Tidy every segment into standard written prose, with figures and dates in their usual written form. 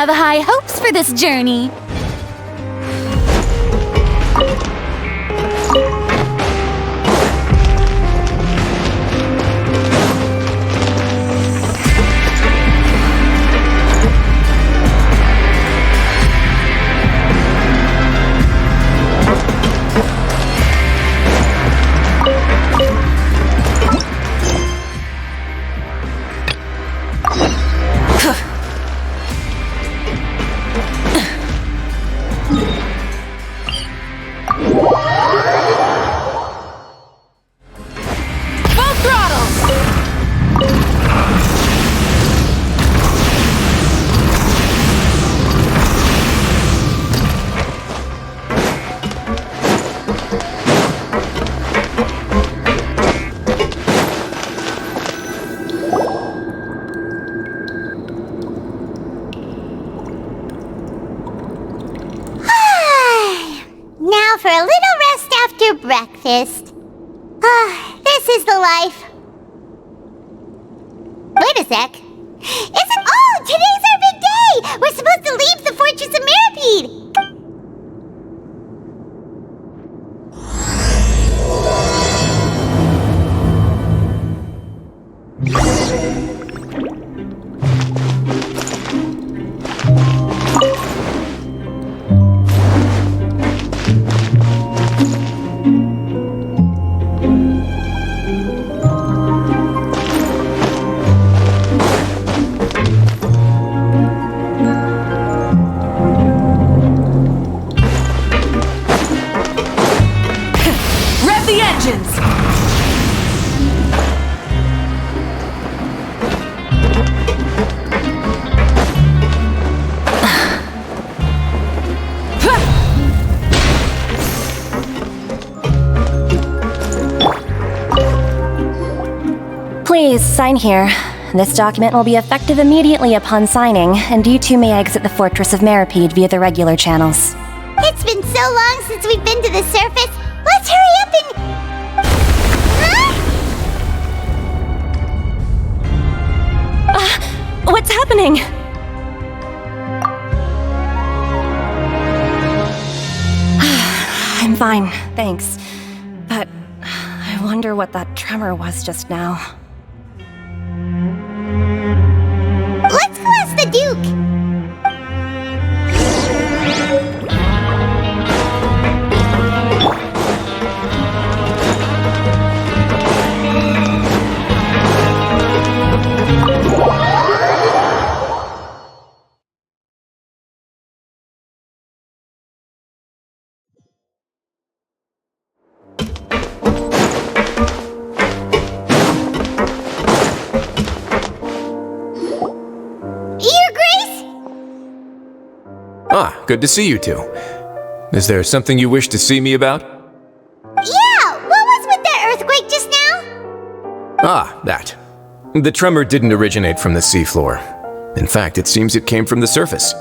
have high hopes for this journey. For a little rest after breakfast. This is the life. Wait a sec. Today's our big day! We're supposed to leave the Fortress of Mirapede! Please, sign here. This document will be effective immediately upon signing, and you two may exit the Fortress of Mirapede via the regular channels. It's been so long since we've been to the surface. Let's hurry up and... What's happening? I'm fine, thanks. But I wonder what that tremor was just now. Let's go ask the Duke! Good to see you two. Is there something you wish to see me about? Yeah! What was with that earthquake just now? That. The tremor didn't originate from the seafloor. In fact, it seems it came from the surface.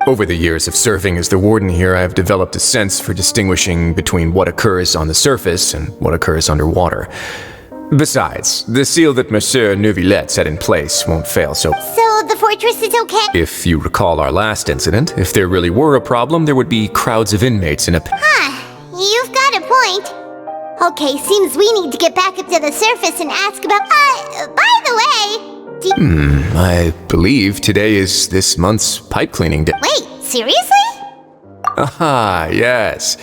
Over the years of serving as the warden here, I have developed a sense for distinguishing between what occurs on the surface and what occurs underwater. Besides, the seal that Monsieur Neuvillette set in place won't fail, so the fortress is okay? If you recall our last incident, if there really were a problem, there would be crowds of inmates in a... You've got a point. Okay, seems we need to get back up to the surface and ask about... by the way... I believe today is this month's pipe cleaning day. Wait, seriously? Yes.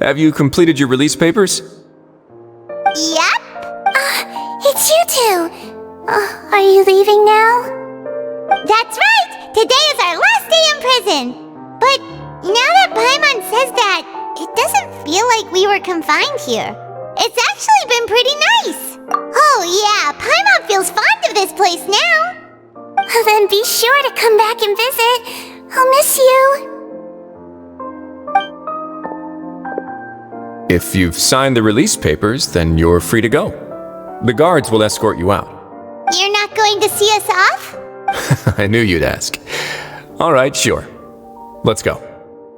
Have you completed your release papers? Yep. It's you two. Are you leaving now? That's right! Today is our last day in prison! But now that Paimon says that, it doesn't feel like we were confined here. It's actually been pretty nice! Oh yeah, Paimon feels fond of this place now! Then be sure to come back and visit. I'll miss you. If you've signed the release papers, then you're free to go. The guards will escort you out. You're not going to see us off? I knew you'd ask. All right, sure. Let's go.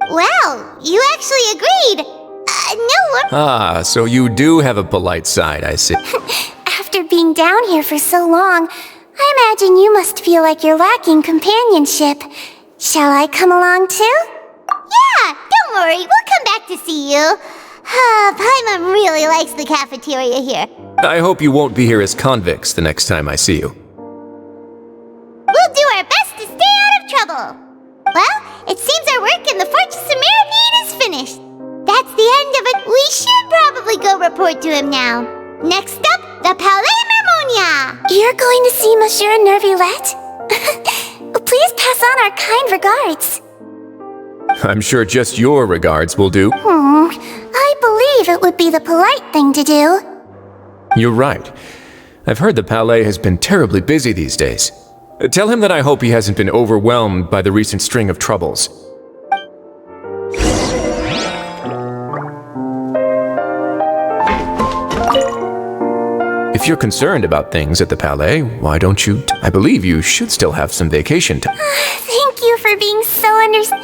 Well, you actually agreed. No, so you do have a polite side, I see. After being down here for so long, I imagine you must feel like you're lacking companionship. Shall I come along too? Yeah, don't worry, we'll come back to see you. Paimon really likes the cafeteria here. I hope you won't be here as convicts the next time I see you. We'll do our best to stay out of trouble. Well, it seems our work in the Fortress of Meripede is finished. That's the end of it. We should probably go report to him now. Next up, the Palais Mermonia. You're going to see Monsieur Nervillette? Please pass on our kind regards. I'm sure just your regards will do. I believe it would be the polite thing to do. You're right. I've heard the Palais has been terribly busy these days. Tell him that I hope he hasn't been overwhelmed by the recent string of troubles. If you're concerned about things at the Palais, why don't you? I believe you should still have some vacation time. Thank you for being so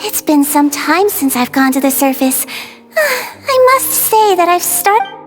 It's been some time since I've gone to the surface. I must say that I've started...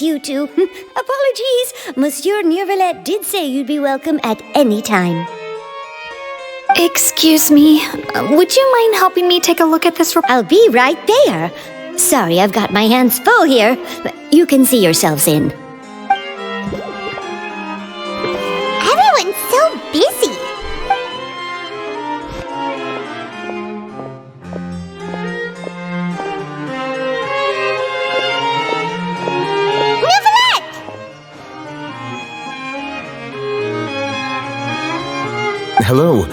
You two. Apologies. Monsieur Nervillette did say you'd be welcome at any time. Excuse me. Would you mind helping me take a look at this report? I'll be right there. Sorry, I've got my hands full here. You can see yourselves in. Everyone's so busy. Hello.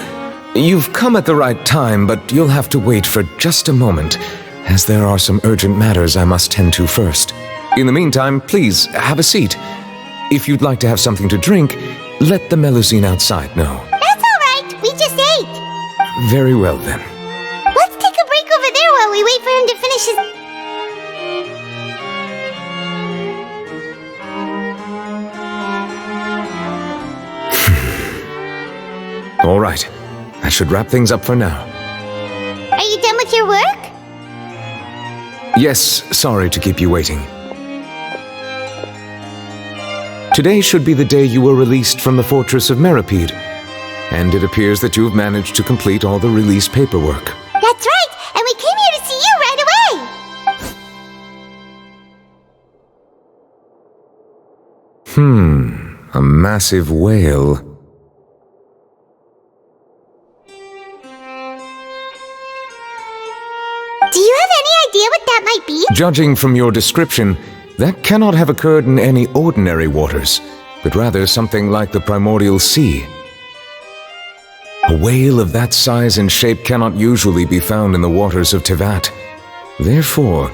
You've come at the right time, but you'll have to wait for just a moment, as there are some urgent matters I must tend to first. In the meantime, please, have a seat. If you'd like to have something to drink, let the Melusine outside know. That's all right. We just ate. Very well, then. Let's take a break over there while we wait for him to finish his... All right. I should wrap things up for now. Are you done with your work? Yes, sorry to keep you waiting. Today should be the day you were released from the Fortress of Meripede, and it appears that you've managed to complete all the release paperwork. That's right, and we came here to see you right away! A massive whale. Do you have any idea what that might be? Judging from your description, that cannot have occurred in any ordinary waters, but rather something like the primordial sea. A whale of that size and shape cannot usually be found in the waters of Tevat. Therefore,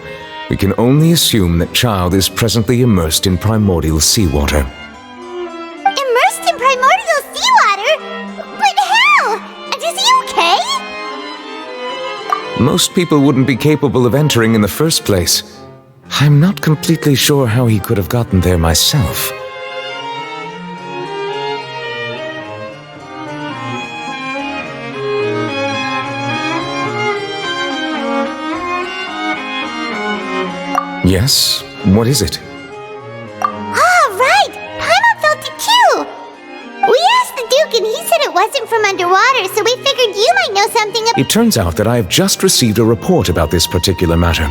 we can only assume that Child is presently immersed in primordial seawater. Immersed in primordial seawater? But how? And is he okay? Most people wouldn't be capable of entering in the first place. I'm not completely sure how he could have gotten there myself. Yes? What is it? Ah, right! Paimon felt it too! We asked the Duke and he said it wasn't from underwater, so we figured you might know something about— It turns out that I have just received a report about this particular matter.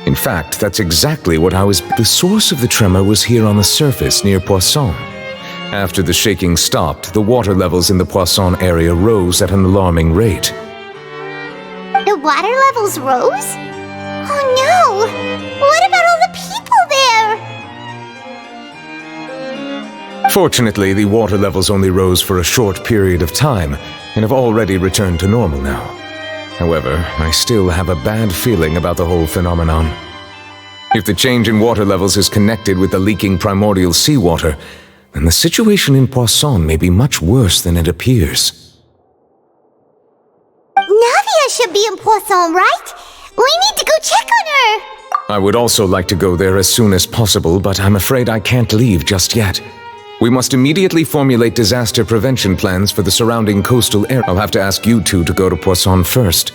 In fact, that's exactly what I was— The source of the tremor was here on the surface near Poisson. After the shaking stopped, the water levels in the Poisson area rose at an alarming rate. The water levels rose? Oh no! What about all the people there? Fortunately, the water levels only rose for a short period of time and have already returned to normal now. However, I still have a bad feeling about the whole phenomenon. If the change in water levels is connected with the leaking primordial seawater, then the situation in Poisson may be much worse than it appears. Navia should be in Poisson, right? We need to go check on her! I would also like to go there as soon as possible, but I'm afraid I can't leave just yet. We must immediately formulate disaster prevention plans for the surrounding coastal area. I'll have to ask you two to go to Poisson first.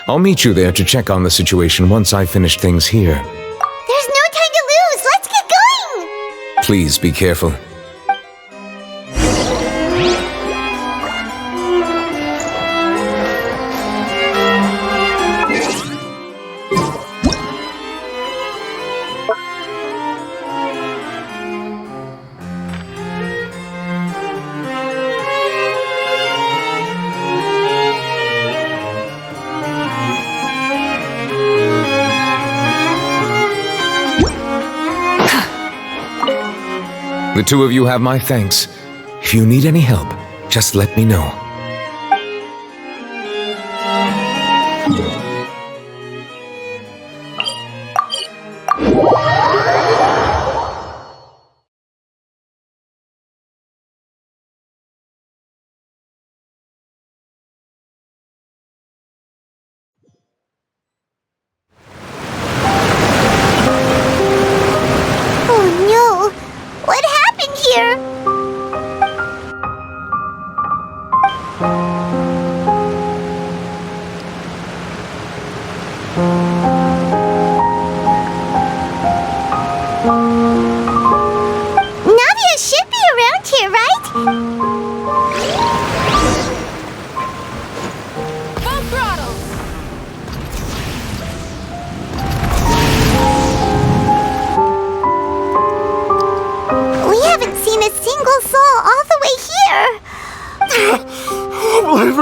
I'll meet you there to check on the situation once I finish things here. There's no time to lose! Let's get going! Please be careful. The two of you have my thanks. If you need any help, just let me know.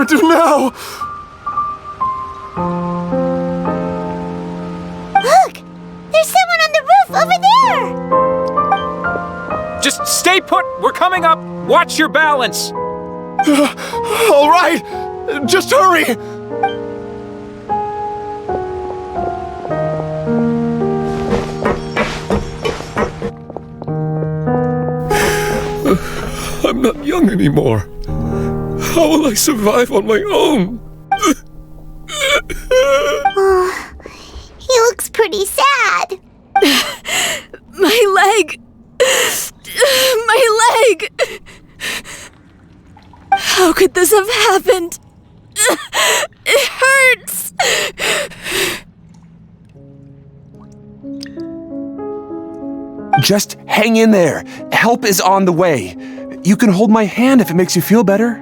Do now? Look! There's someone on the roof over there! Just stay put! We're coming up! Watch your balance! All right! Just hurry! I'm not young anymore. How will I survive on my own? Oh, he looks pretty sad. My leg! My leg! How could this have happened? It hurts! Just hang in there. Help is on the way. You can hold my hand if it makes you feel better.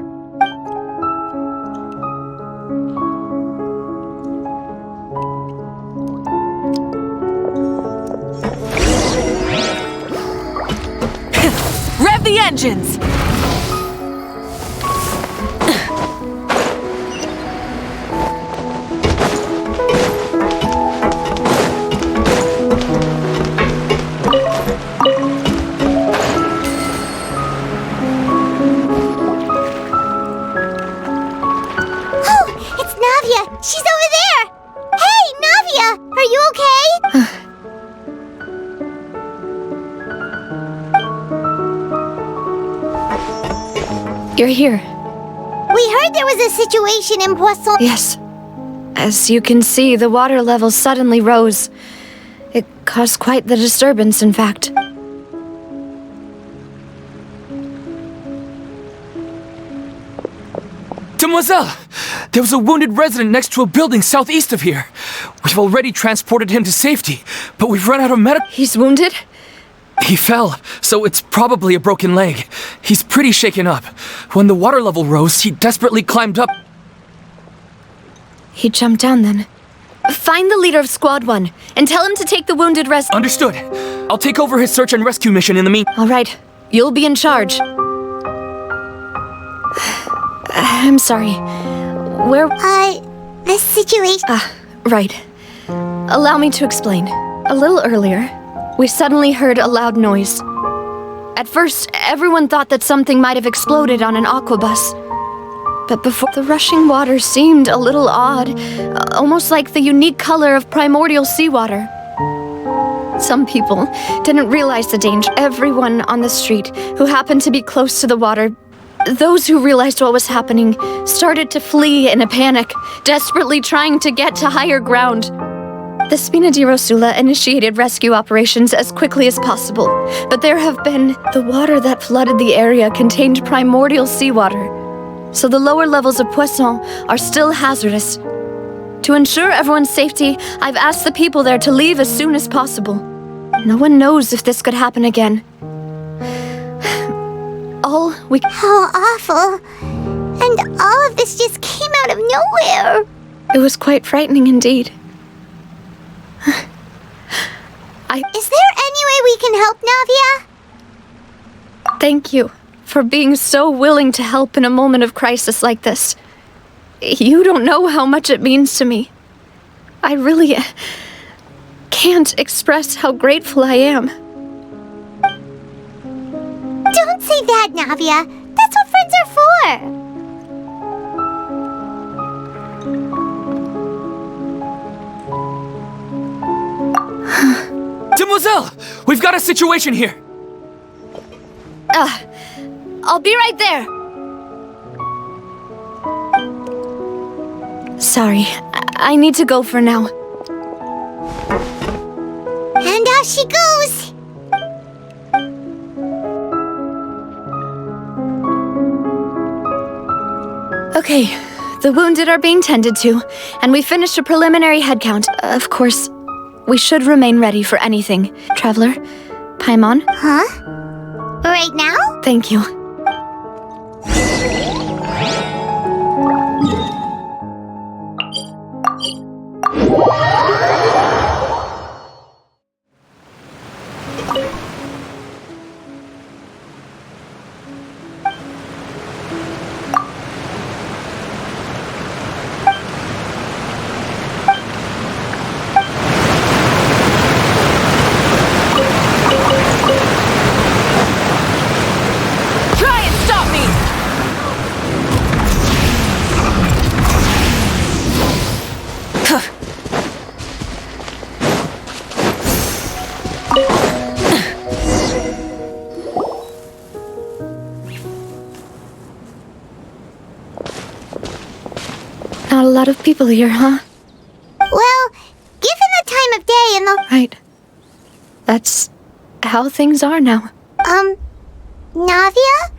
Rev the engines! She's over there! Hey, Navia! Are you okay? You're here. We heard there was a situation in Poisson. Yes. As you can see, the water level suddenly rose. It caused quite the disturbance, in fact. Demoiselle! There was a wounded resident next to a building southeast of here. We've already transported him to safety, but we've run out of medical— He's wounded? He fell, so it's probably a broken leg. He's pretty shaken up. When the water level rose, he desperately climbed up. He jumped down then. Find the leader of Squad 1 and tell him to take the wounded Understood. I'll take over his search and rescue mission in the meantime. All right. You'll be in charge. I'm sorry. Where— the situation— Right. Allow me to explain. A little earlier, we suddenly heard a loud noise. At first, everyone thought that something might have exploded on an aquabus. But before, the rushing water seemed a little odd, almost like the unique color of primordial seawater. Some people didn't realize the danger. Everyone on the street who happened to be close to the water, those who realized what was happening, started to flee in a panic, desperately trying to get to higher ground. The Spina di Rosula initiated rescue operations as quickly as possible, but there have been— the water that flooded the area contained primordial seawater, so the lower levels of Poisson are still hazardous. To ensure everyone's safety, I've asked the people there to leave as soon as possible. No one knows if this could happen again. How awful. And all of this just came out of nowhere. It was quite frightening indeed. Is there any way we can help, Navia? Thank you for being so willing to help in a moment of crisis like this. You don't know how much it means to me. I really can't express how grateful I am. Don't say that, Navia. That's what friends are for. Demoiselle! We've got a situation here! I'll be right there. Sorry, I need to go for now. And off she goes. Okay, the wounded are being tended to, and we finished a preliminary head count. Of course, we should remain ready for anything. Traveler, Paimon? Huh? Right now? Thank you. Not a lot of people here, huh? Well, given the time of day and the— Right. That's how things are now. Navia?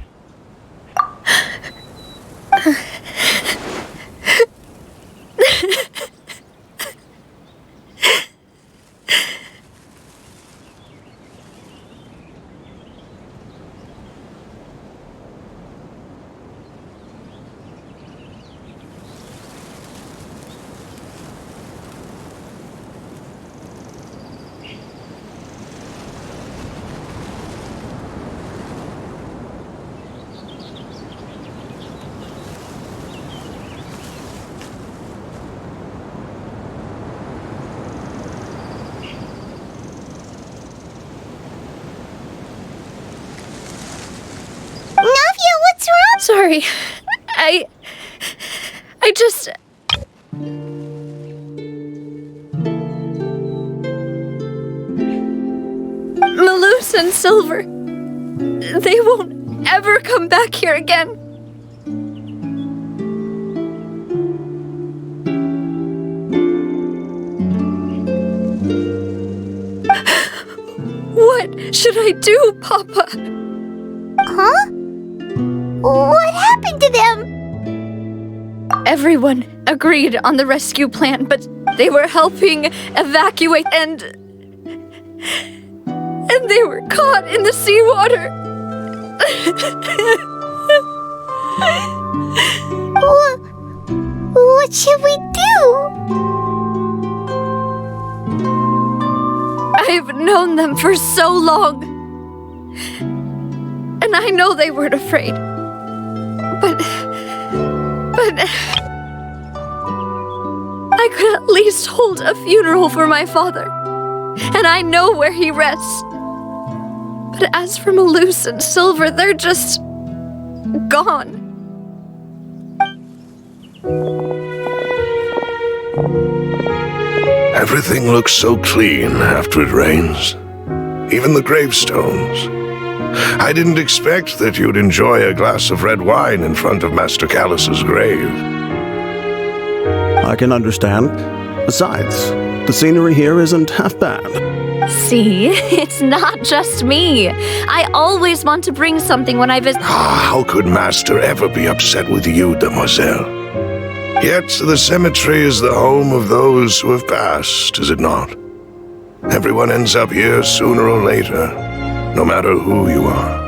Sorry. I just... Malus and Silver, they won't ever come back here again. should I do, Papa? Huh? What happened to them? Everyone agreed on the rescue plan, but they were helping evacuate and they were caught in the seawater. What should we do? I've known them for so long, and I know they weren't afraid. But I could at least hold a funeral for my father, and I know where he rests. But as for Malus and Silver, they're just gone. Everything looks so clean after it rains. Even the gravestones. I didn't expect that you'd enjoy a glass of red wine in front of Master Callus's grave. I can understand. Besides, the scenery here isn't half bad. See, it's not just me. I always want to bring something when I visit. How could Master ever be upset with you, demoiselle? Yet the cemetery is the home of those who have passed, is it not? Everyone ends up here sooner or later, no matter who you are.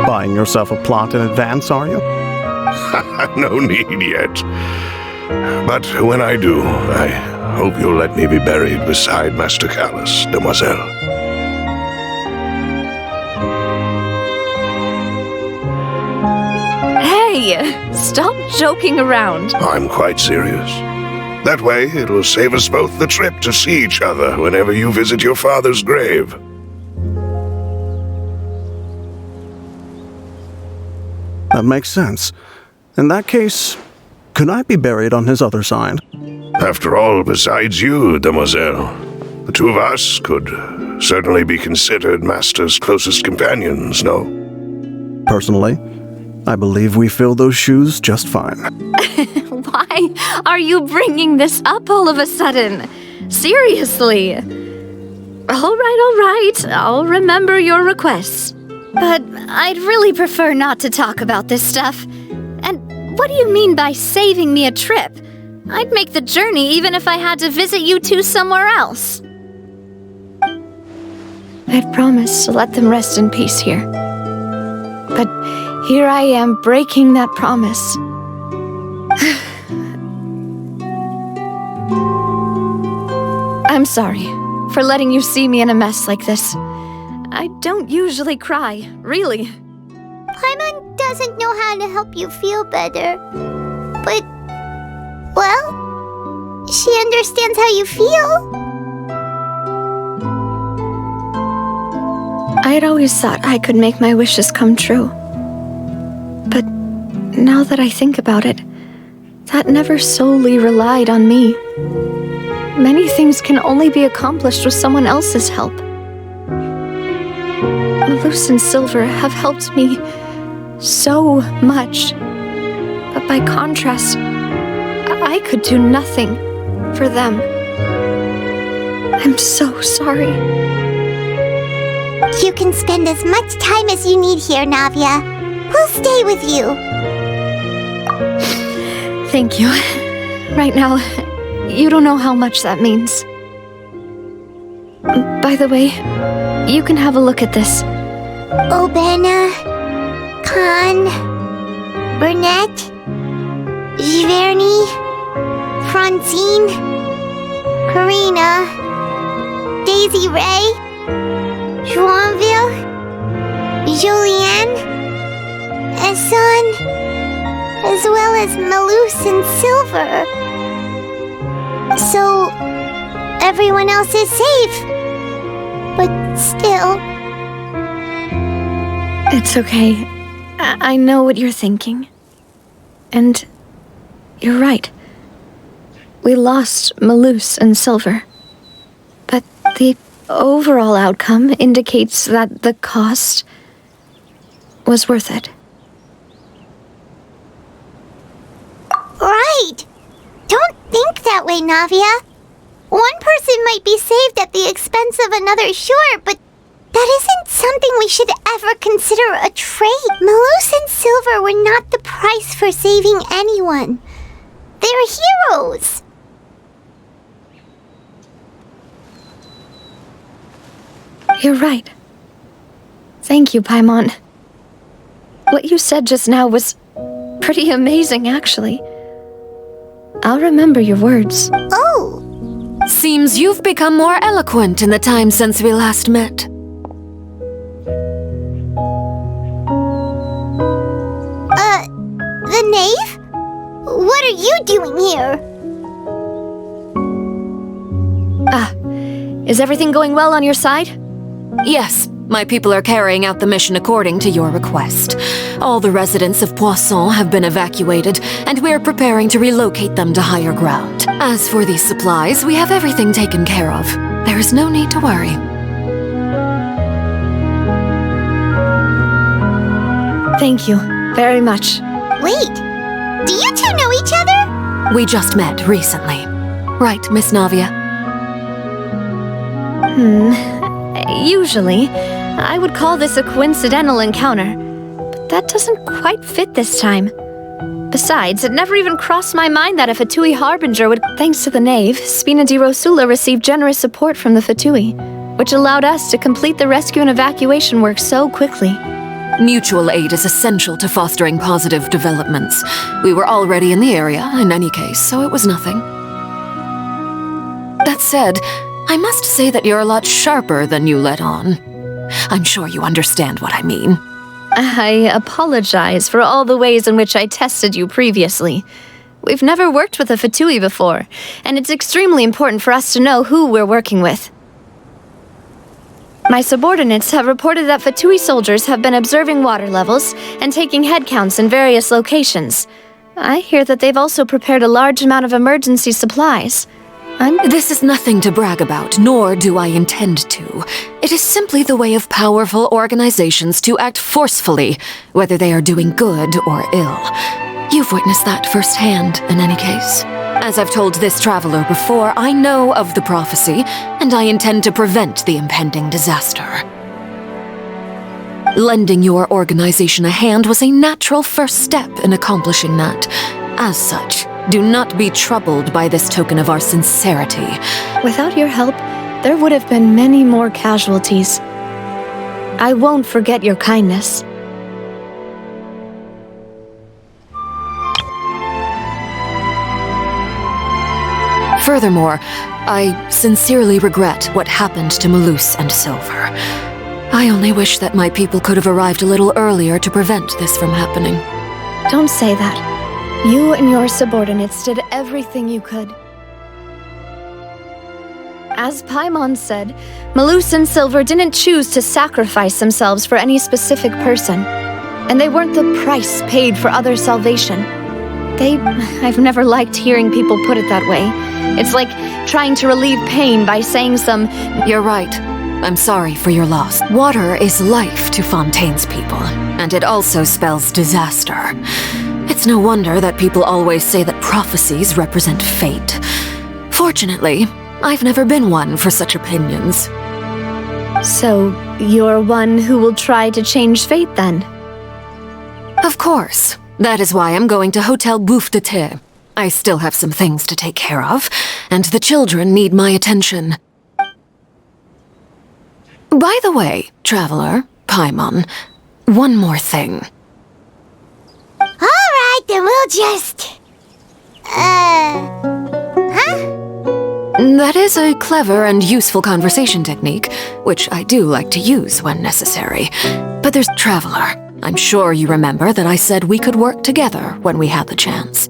Buying yourself a plot in advance, are you? No need yet. But when I do, I hope you'll let me be buried beside Master Callus, demoiselle. Hey, stop joking around. I'm quite serious. That way, it'll save us both the trip to see each other whenever you visit your father's grave. That makes sense. In that case, could I be buried on his other side? After all, besides you, demoiselle, the two of us could certainly be considered Master's closest companions, no? Personally, I believe we fill those shoes just fine. Why are you bringing this up all of a sudden? Seriously. All right. I'll remember your requests. But I'd really prefer not to talk about this stuff. And what do you mean by saving me a trip? I'd make the journey even if I had to visit you two somewhere else. I'd promised to let them rest in peace here. But here I am breaking that promise. I'm sorry for letting you see me in a mess like this. I don't usually cry, really. Paimon doesn't know how to help you feel better. But, well, she understands how you feel. I'd always thought I could make my wishes come true. But now that I think about it, that never solely relied on me. Many things can only be accomplished with someone else's help. Malus and Silver have helped me so much. But by contrast, I could do nothing for them. I'm so sorry. You can spend as much time as you need here, Navia. We'll stay with you. Thank you. Right now, you don't know how much that means. By the way, you can have a look at this. Obena, Khan, Burnett, Giverny, Francine, Karina, Daisy Ray, Joinville, Julianne, Esson, as well as Malus and Silver. So, everyone else is safe. But still... It's okay. I know what you're thinking. And you're right. We lost Malus and Silver. But the overall outcome indicates that the cost was worth it. Right! Don't think that way, Navia. One person might be saved at the expense of another, sure, but that isn't something we should ever consider a trade. Malus and Silver were not the price for saving anyone. They're heroes. You're right. Thank you, Paimon. What you said just now was pretty amazing, actually. I'll remember your words. Oh! Seems you've become more eloquent in the time since we last met. The knave? What are you doing here? Is everything going well on your side? Yes, my people are carrying out the mission according to your request. All the residents of Poisson have been evacuated, and we're preparing to relocate them to higher ground. As for these supplies, we have everything taken care of. There is no need to worry. Thank you very much. Wait, do you two know each other? We just met recently. Right, Miss Navia? Usually, I would call this a coincidental encounter, but that doesn't quite fit this time. Besides, it never even crossed my mind that a Fatui Harbinger would... Thanks to the knave, Spina di Rosula received generous support from the Fatui, which allowed us to complete the rescue and evacuation work so quickly. Mutual aid is essential to fostering positive developments. We were already in the area, in any case, so it was nothing. That said, I must say that you're a lot sharper than you let on. I'm sure you understand what I mean. I apologize for all the ways in which I tested you previously. We've never worked with a Fatui before, and it's extremely important for us to know who we're working with. My subordinates have reported that Fatui soldiers have been observing water levels and taking head counts in various locations. I hear that they've also prepared a large amount of emergency supplies. This is nothing to brag about, nor do I intend to. It is simply the way of powerful organizations to act forcefully, whether they are doing good or ill. You've witnessed that firsthand, in any case. As I've told this traveler before, I know of the prophecy, and I intend to prevent the impending disaster. Lending your organization a hand was a natural first step in accomplishing that. As such, do not be troubled by this token of our sincerity. Without your help, there would have been many more casualties. I won't forget your kindness. Furthermore, I sincerely regret what happened to Malus and Silver. I only wish that my people could have arrived a little earlier to prevent this from happening. Don't say that. You and your subordinates did everything you could. As Paimon said, Malus and Silver didn't choose to sacrifice themselves for any specific person, and they weren't the price paid for other salvation. I've never liked hearing people put it that way. It's like trying to relieve pain by saying some... You're right. I'm sorry for your loss. Water is life to Fontaine's people, and it also spells disaster. It's no wonder that people always say that prophecies represent fate. Fortunately, I've never been one for such opinions. So, you're one who will try to change fate, then? Of course. That is why I'm going to Hotel Bouffe de Thé. I still have some things to take care of, and the children need my attention. By the way, traveler, Paimon, one more thing. Alright, then we'll just... That is a clever and useful conversation technique, which I do like to use when necessary. But there's traveler. I'm sure you remember that I said we could work together when we had the chance.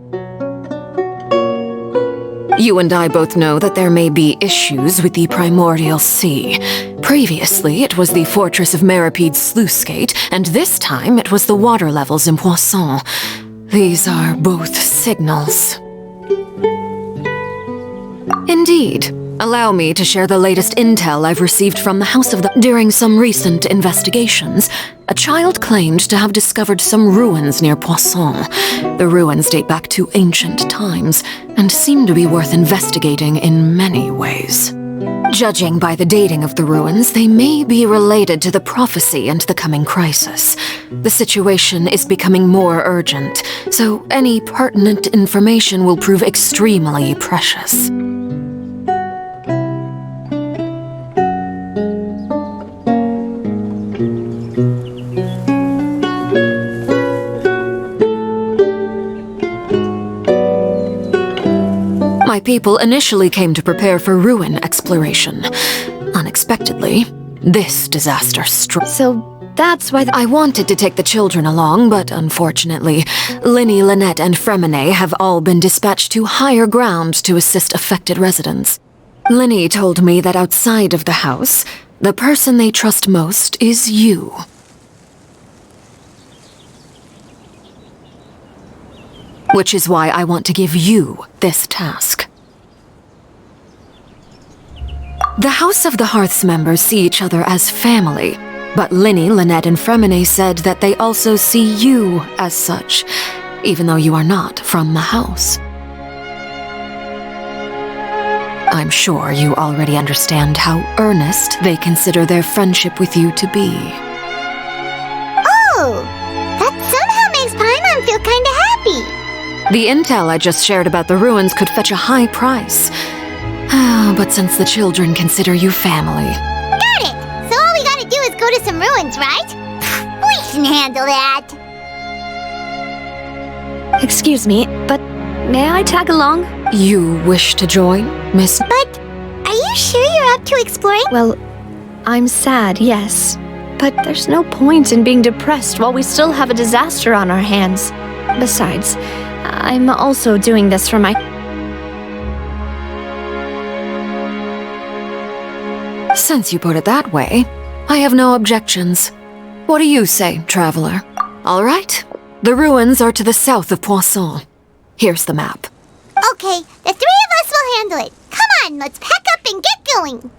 You and I both know that there may be issues with the primordial sea. Previously, it was the fortress of Meripede's sluice gate, and this time it was the water levels in Poisson. These are both signals. Indeed. Allow me to share the latest intel I've received from the House of the... During some recent investigations, a child claimed to have discovered some ruins near Poisson. The ruins date back to ancient times and seem to be worth investigating in many ways. Judging by the dating of the ruins, they may be related to the prophecy and the coming crisis. The situation is becoming more urgent, so any pertinent information will prove extremely precious. My people initially came to prepare for ruin exploration. Unexpectedly, this disaster struck. So that's why I wanted to take the children along, but unfortunately, Linny, Lynette, and Fremine have all been dispatched to higher ground to assist affected residents. Linny told me that outside of the house, the person they trust most is you. Which is why I want to give you this task. The House of the Hearth's members see each other as family, but Linny, Lynette, and Fremine said that they also see you as such, even though you are not from the house. I'm sure you already understand how earnest they consider their friendship with you to be. Oh, that somehow makes Paimon feel kinda happy. The intel I just shared about the ruins could fetch a high price. But since the children consider you family... Got it! So all we gotta do is go to some ruins, right? We can handle that. Excuse me, but may I tag along? You wish to join, Miss... But are you sure you're up to exploring? Well, I'm sad, yes. But there's no point in being depressed while we still have a disaster on our hands. Besides, I'm also doing this for my... Since you put it that way, I have no objections. What do you say, traveler? All right. The ruins are to the south of Poisson. Here's the map. Okay, the three of us will handle it. Come on, let's pack up and get going.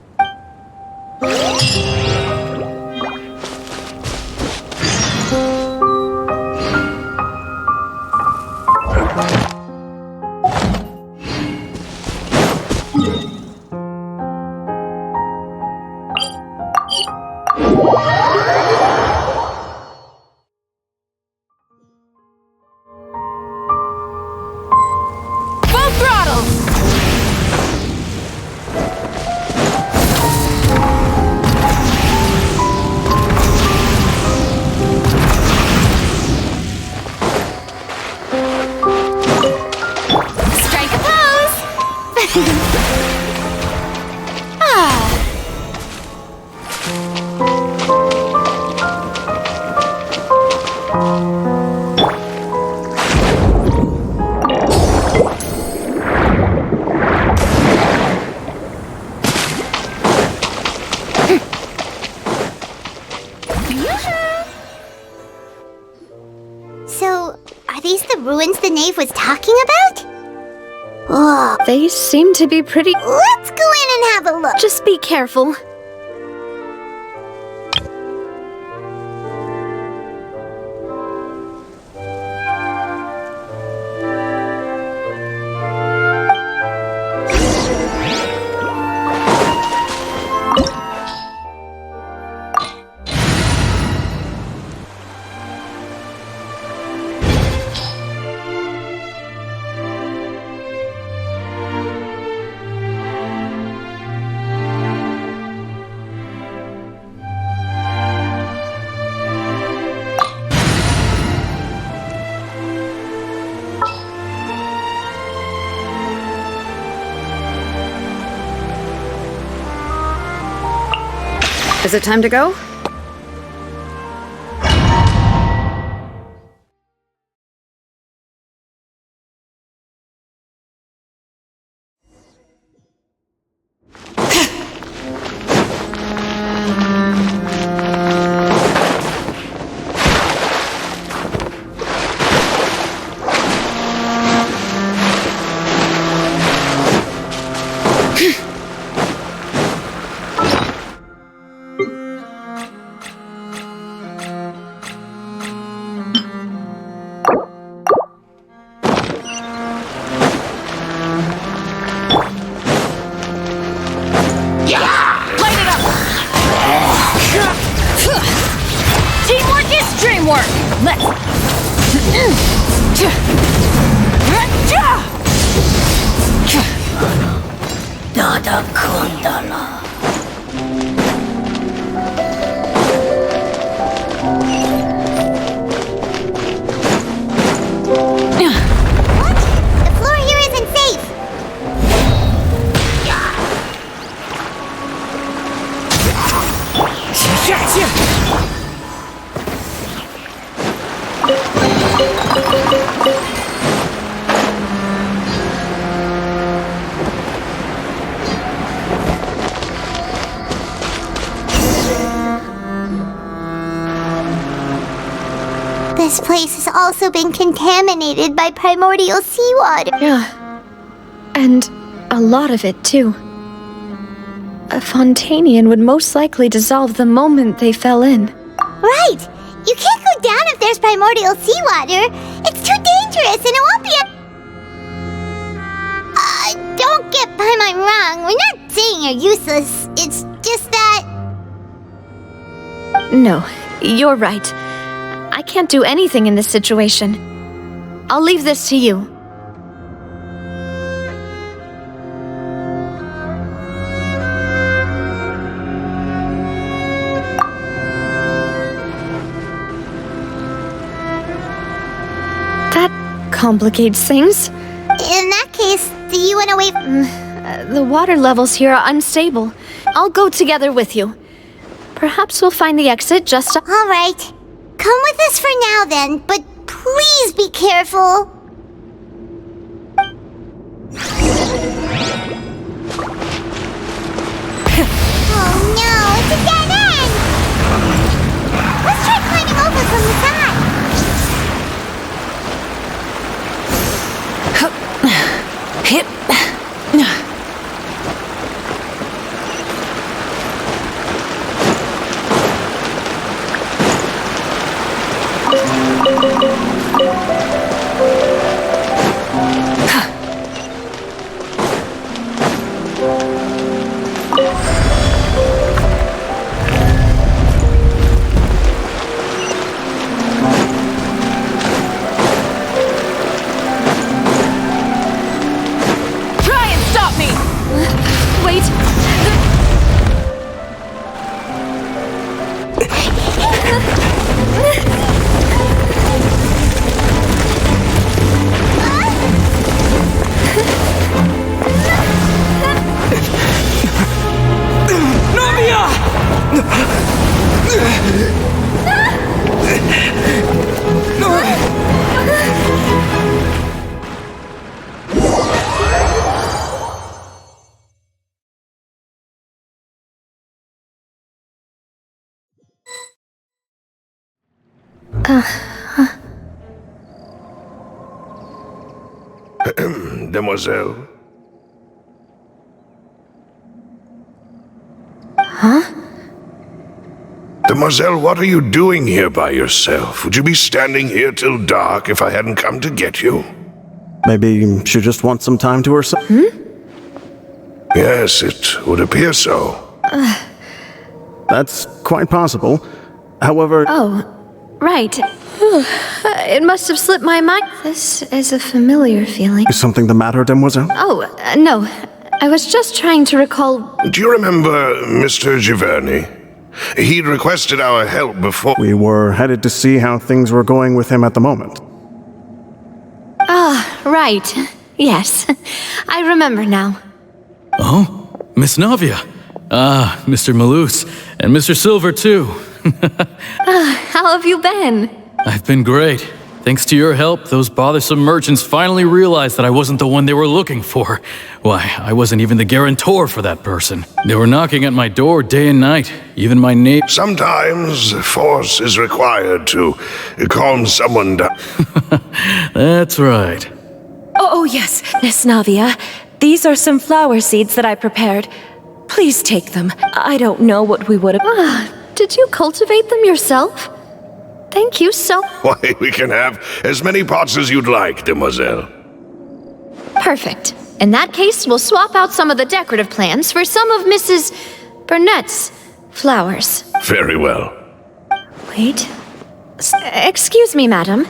So, are these the ruins the knave was talking about? Oh. They seem to be pretty... Let's go in and have a look. Just be careful. Is it time to go? Dada Kundala. The floor here isn't safe. This place has also been contaminated by primordial seawater. Yeah. And a lot of it, too. A Fontanian would most likely dissolve the moment they fell in. Right! You can't go down if there's primordial seawater. It's too dangerous and it won't be a... don't get Paimon wrong. We're not saying you're useless. It's just that... No, you're right. I can't do anything in this situation. I'll leave this to you. That complicates things. In that case, do you want to wait? The water levels here are unstable. I'll go together with you. Perhaps we'll find the exit just... All right. Come with us for now then, but please be careful. Oh no, it's a dead end! Let's try climbing over from the side. Hit. Demoiselle. Huh? Demoiselle, what are you doing here by yourself? Would you be standing here till dark if I hadn't come to get you? Maybe she just wants some time to herself. Yes, it would appear so. That's quite possible. However... Oh, right. It must have slipped my mind. This is a familiar feeling. Is something the matter, Demoiselle? Oh, no. I was just trying to recall... Do you remember Mr. Giverny? He'd requested our help before... We were headed to see how things were going with him at the moment. Ah, right. Yes. I remember now. Oh, Miss Navia. Ah, Mr. Malus. And Mr. Silver, too. How have you been? I've been great. Thanks to your help, those bothersome merchants finally realized that I wasn't the one they were looking for. Why, I wasn't even the guarantor for that person. They were knocking at my door day and night, even my neighbor. Sometimes force is required to calm someone down. That's right. Oh, yes, Miss Navia. These are some flower seeds that I prepared. Please take them. I don't know what we would have... Did you cultivate them yourself? Thank you so... Why, we can have as many pots as you'd like, Demoiselle. Perfect. In that case, we'll swap out some of the decorative plants for some of Mrs. Burnett's flowers. Very well. Wait. Excuse me, madam.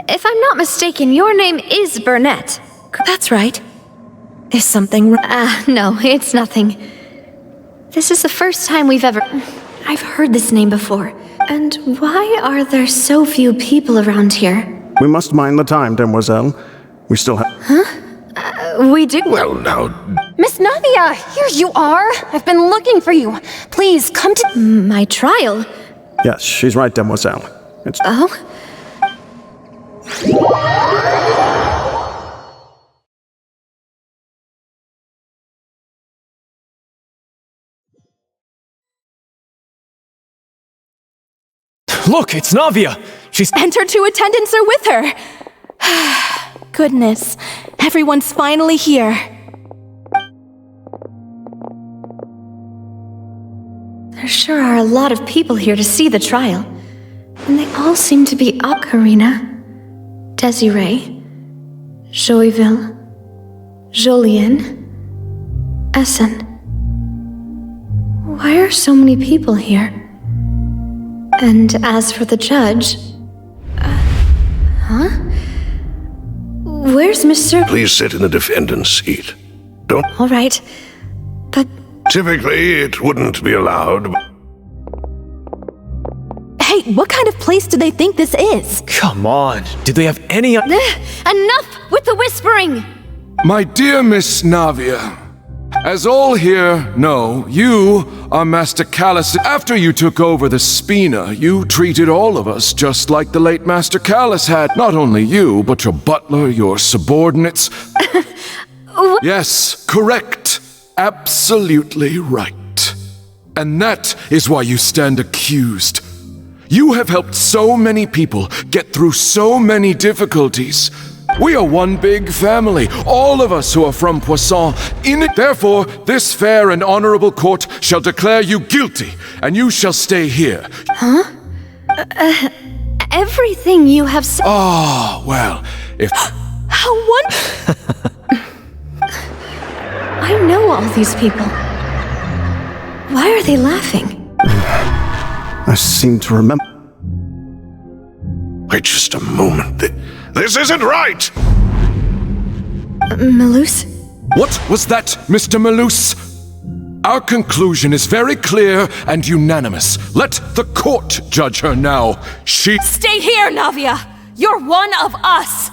If I'm not mistaken, your name is Burnett. That's right. Is something wrong? No, it's nothing. This is the first time I've heard this name before. And why are there so few people around here? We must mind the time, demoiselle. We still have... Huh? We do? Well, now... Miss Navia, here you are. I've been looking for you. Please, come to... My trial? Yes, she's right, demoiselle. It's... Oh? Look, it's Navia! She's... And her two attendants are with her! Goodness, everyone's finally here. There sure are a lot of people here to see the trial. And they all seem to be Ocarina, Desiree, Joyville, Jolien, Essen. Why are so many people here? And as for the judge... huh? Where's Mr... Please sit in the defendant's seat. Don't... All right, but... Typically, it wouldn't be allowed. Hey, what kind of place do they think this is? Come on, do they have any... Enough with the whispering! My dear Miss Navia, as all here know, you are Master Callus. After you took over the Spina, you treated all of us just like the late Master Callus had. Not only you, but your butler, your subordinates. Yes, correct. Absolutely right. And that is why you stand accused. You have helped so many people get through so many difficulties. We are one big family, all of us who are from Poisson. Therefore, this fair and honorable court shall declare you guilty, and you shall stay here. Huh? Everything you have said... Ah, well, if... How wonderful! I know all these people. Why are they laughing? I seem to remember... Wait just a moment. This isn't right! Malus? What was that, Mr. Malus? Our conclusion is very clear and unanimous. Let the court judge her now. She... Stay here, Navia! You're one of us!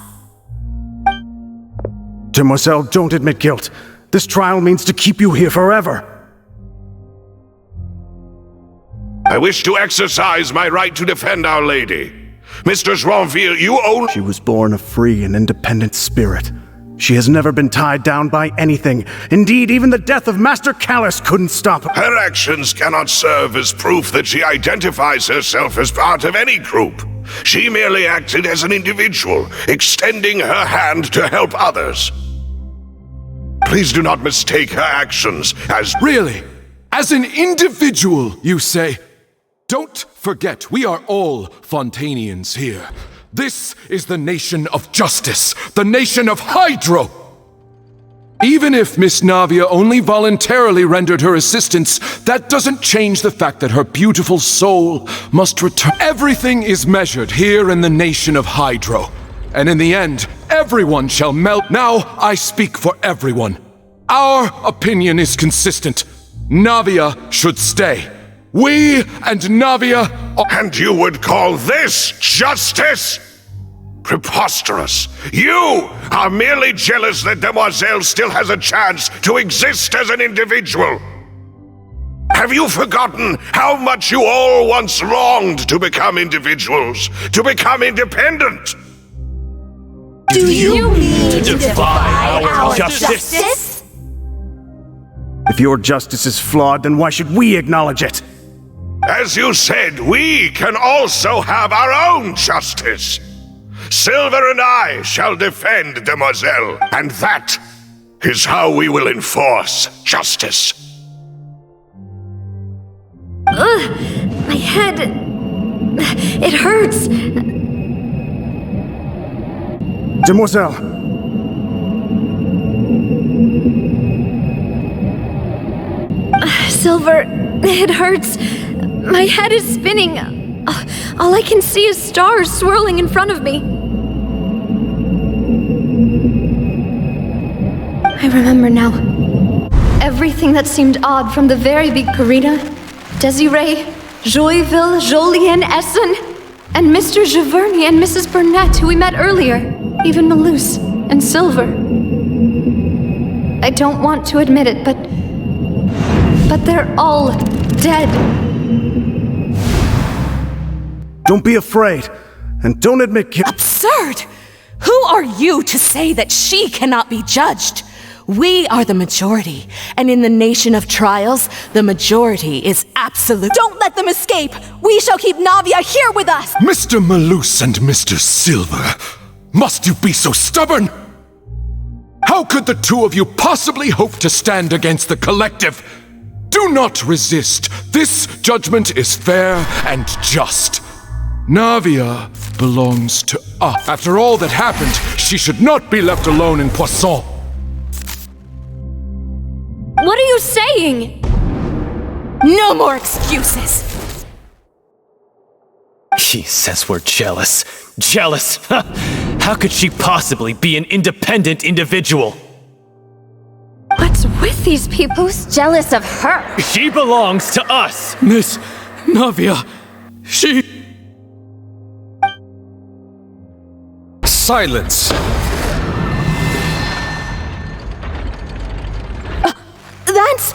Demoiselle, don't admit guilt. This trial means to keep you here forever. I wish to exercise my right to defend Our Lady. Mr. Joinville, you own... She was born a free and independent spirit. She has never been tied down by anything. Indeed, even the death of Master Callus couldn't stop her. Her actions cannot serve as proof that she identifies herself as part of any group. She merely acted as an individual, extending her hand to help others. Please do not mistake her actions as... Really? As an individual, you say? Don't forget, we are all Fontanians here. This is the nation of justice, the nation of Hydro! Even if Miss Navia only voluntarily rendered her assistance, that doesn't change the fact that her beautiful soul must return. Everything is measured here in the nation of Hydro. And in the end, everyone shall melt. Now I speak for everyone. Our opinion is consistent. Navia should stay. We and Navia are... And you would call this justice? Preposterous. You are merely jealous that Demoiselle still has a chance to exist as an individual. Have you forgotten how much you all once longed to become individuals, to become independent? Do you mean to defy our justice? If your justice is flawed, then why should we acknowledge it? As you said, we can also have our own justice. Silver and I shall defend Demoiselle, and that is how we will enforce justice. My head... it hurts. Demoiselle! Silver, it hurts. My head is spinning. all I can see is stars swirling in front of me. I remember now. Everything that seemed odd from the very big Karina, Desiree, Joyville, Jolien, Essen, and Mr. Giverny and Mrs. Burnett, who we met earlier, even Malus and Silver. I don't want to admit it, but they're all dead. Don't be afraid, and don't admit Absurd! Who are you to say that she cannot be judged? We are the majority, and in the nation of trials, the majority is absolute. Don't let them escape! We shall keep Navia here with us! Mr. Malus and Mr. Silver, must you be so stubborn? How could the two of you possibly hope to stand against the collective? Do not resist. This judgment is fair and just. Navia belongs to us. After all that happened, she should not be left alone in Poisson. What are you saying? No more excuses! He says we're jealous. Jealous? How could she possibly be an independent individual? What's with these people? Who's jealous of her? She belongs to us! Miss Navia, she... Silence! That's...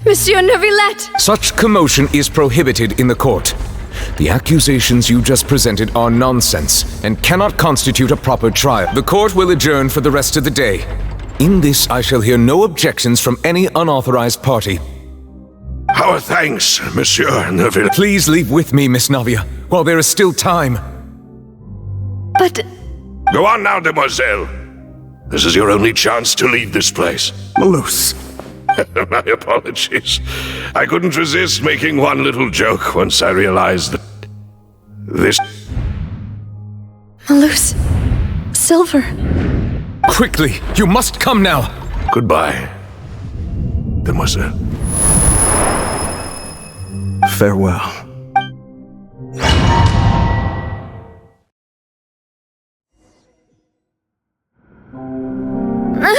Monsieur Neuvillette! Such commotion is prohibited in the court. The accusations you just presented are nonsense and cannot constitute a proper trial. The court will adjourn for the rest of the day. In this, I shall hear no objections from any unauthorized party. Our thanks, Monsieur Neville. Please leave with me, Miss Navia, while there is still time. But... Go on now, demoiselle. This is your only chance to leave this place. Malus. My apologies. I couldn't resist making one little joke once I realized that this... Malus. Silver. Quickly, you must come now. Goodbye, demoiselle. Farewell.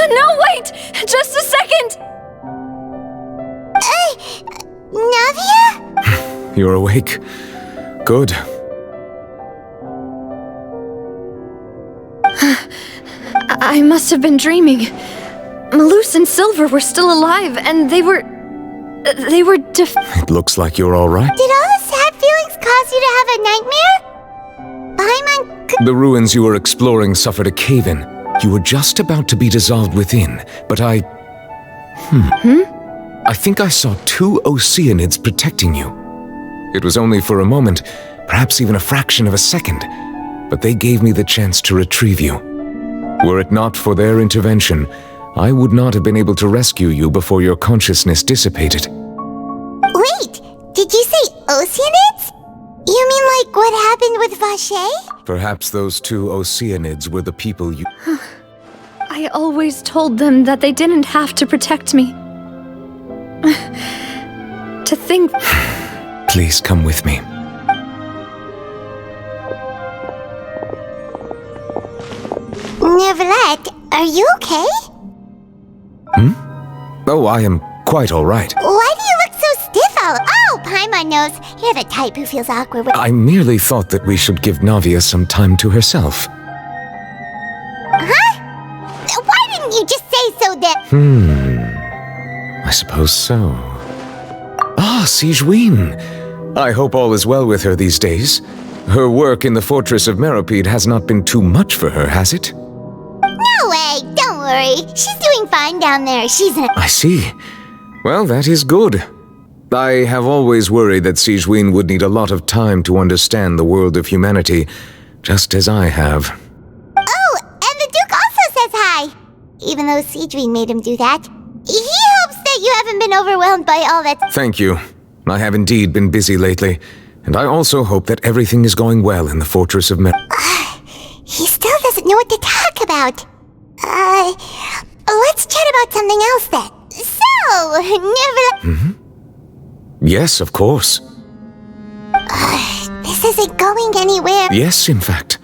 No, wait! Just a second! Navia? You're awake. Good. I must have been dreaming. Malus and Silver were still alive, and they were It looks like you're all right. Did all the sad feelings cause you to have a nightmare? Paimon... The ruins you were exploring suffered a cave-in. You were just about to be dissolved within, but I think I saw 2 Oceanids protecting you. It was only for a moment, perhaps even a fraction of a second, but they gave me the chance to retrieve you. Were it not for their intervention, I would not have been able to rescue you before your consciousness dissipated. Wait, did you say Oceanids? You mean like what happened with Vache? Perhaps those 2 Oceanids were the people you... I always told them that they didn't have to protect me. To think... Please come with me. Neuvillette, are you okay? Oh, I am quite all right. Why do you look so stiff out? Oh, Paimon knows. You're the type who feels awkward with... I merely thought that we should give Navia some time to herself. Huh? Why didn't you just say so then? I suppose so. Ah, Sigewinne. I hope all is well with her these days. Her work in the fortress of Meropide has not been too much for her, has it? No way, don't worry. She's doing fine down there. She's in... I see. Well, that is good. I have always worried that Sigewinne would need a lot of time to understand the world of humanity, just as I have. Oh, and the Duke also says hi. Even though Sigewinne made him do that. He hopes that you haven't been overwhelmed by all that... Thank you. I have indeed been busy lately, and I also hope that everything is going well in the fortress of He still doesn't know what to talk about. Let's chat about something else then. So, Neuvillette... Yes, of course. This isn't going anywhere. Yes, in fact.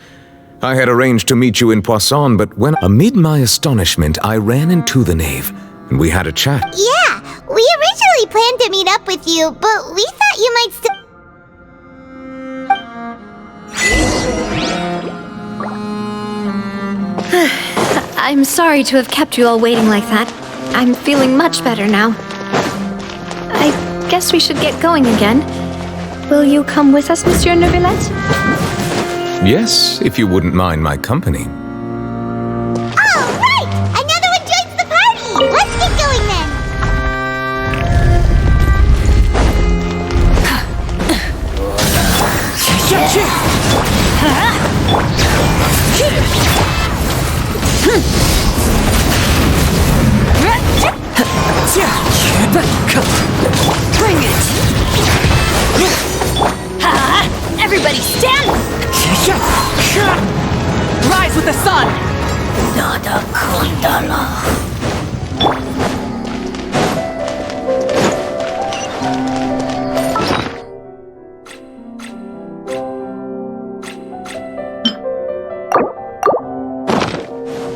I had arranged to meet you in Poisson, but when, amid my astonishment, I ran into the nave, and we had a chat. Yeah, we originally planned to meet up with you, but we thought you might still... I'm sorry to have kept you all waiting like that. I'm feeling much better now. I guess we should get going again. Will you come with us, Monsieur Neuvillette? Yes, if you wouldn't mind my company. Oh, right! Another one joins the party! Let's get going then! Bring it! Everybody stand! Rise with the sun! Nada Kundala.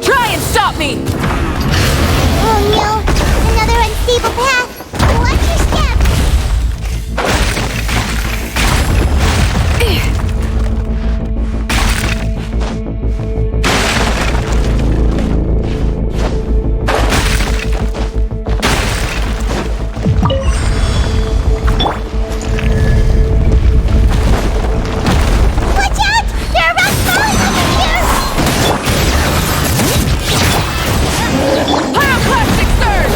Try and stop me! Oh no! Another unstable path! Watch your step! Watch out! There are rocks falling over here! Pyroclastic surge!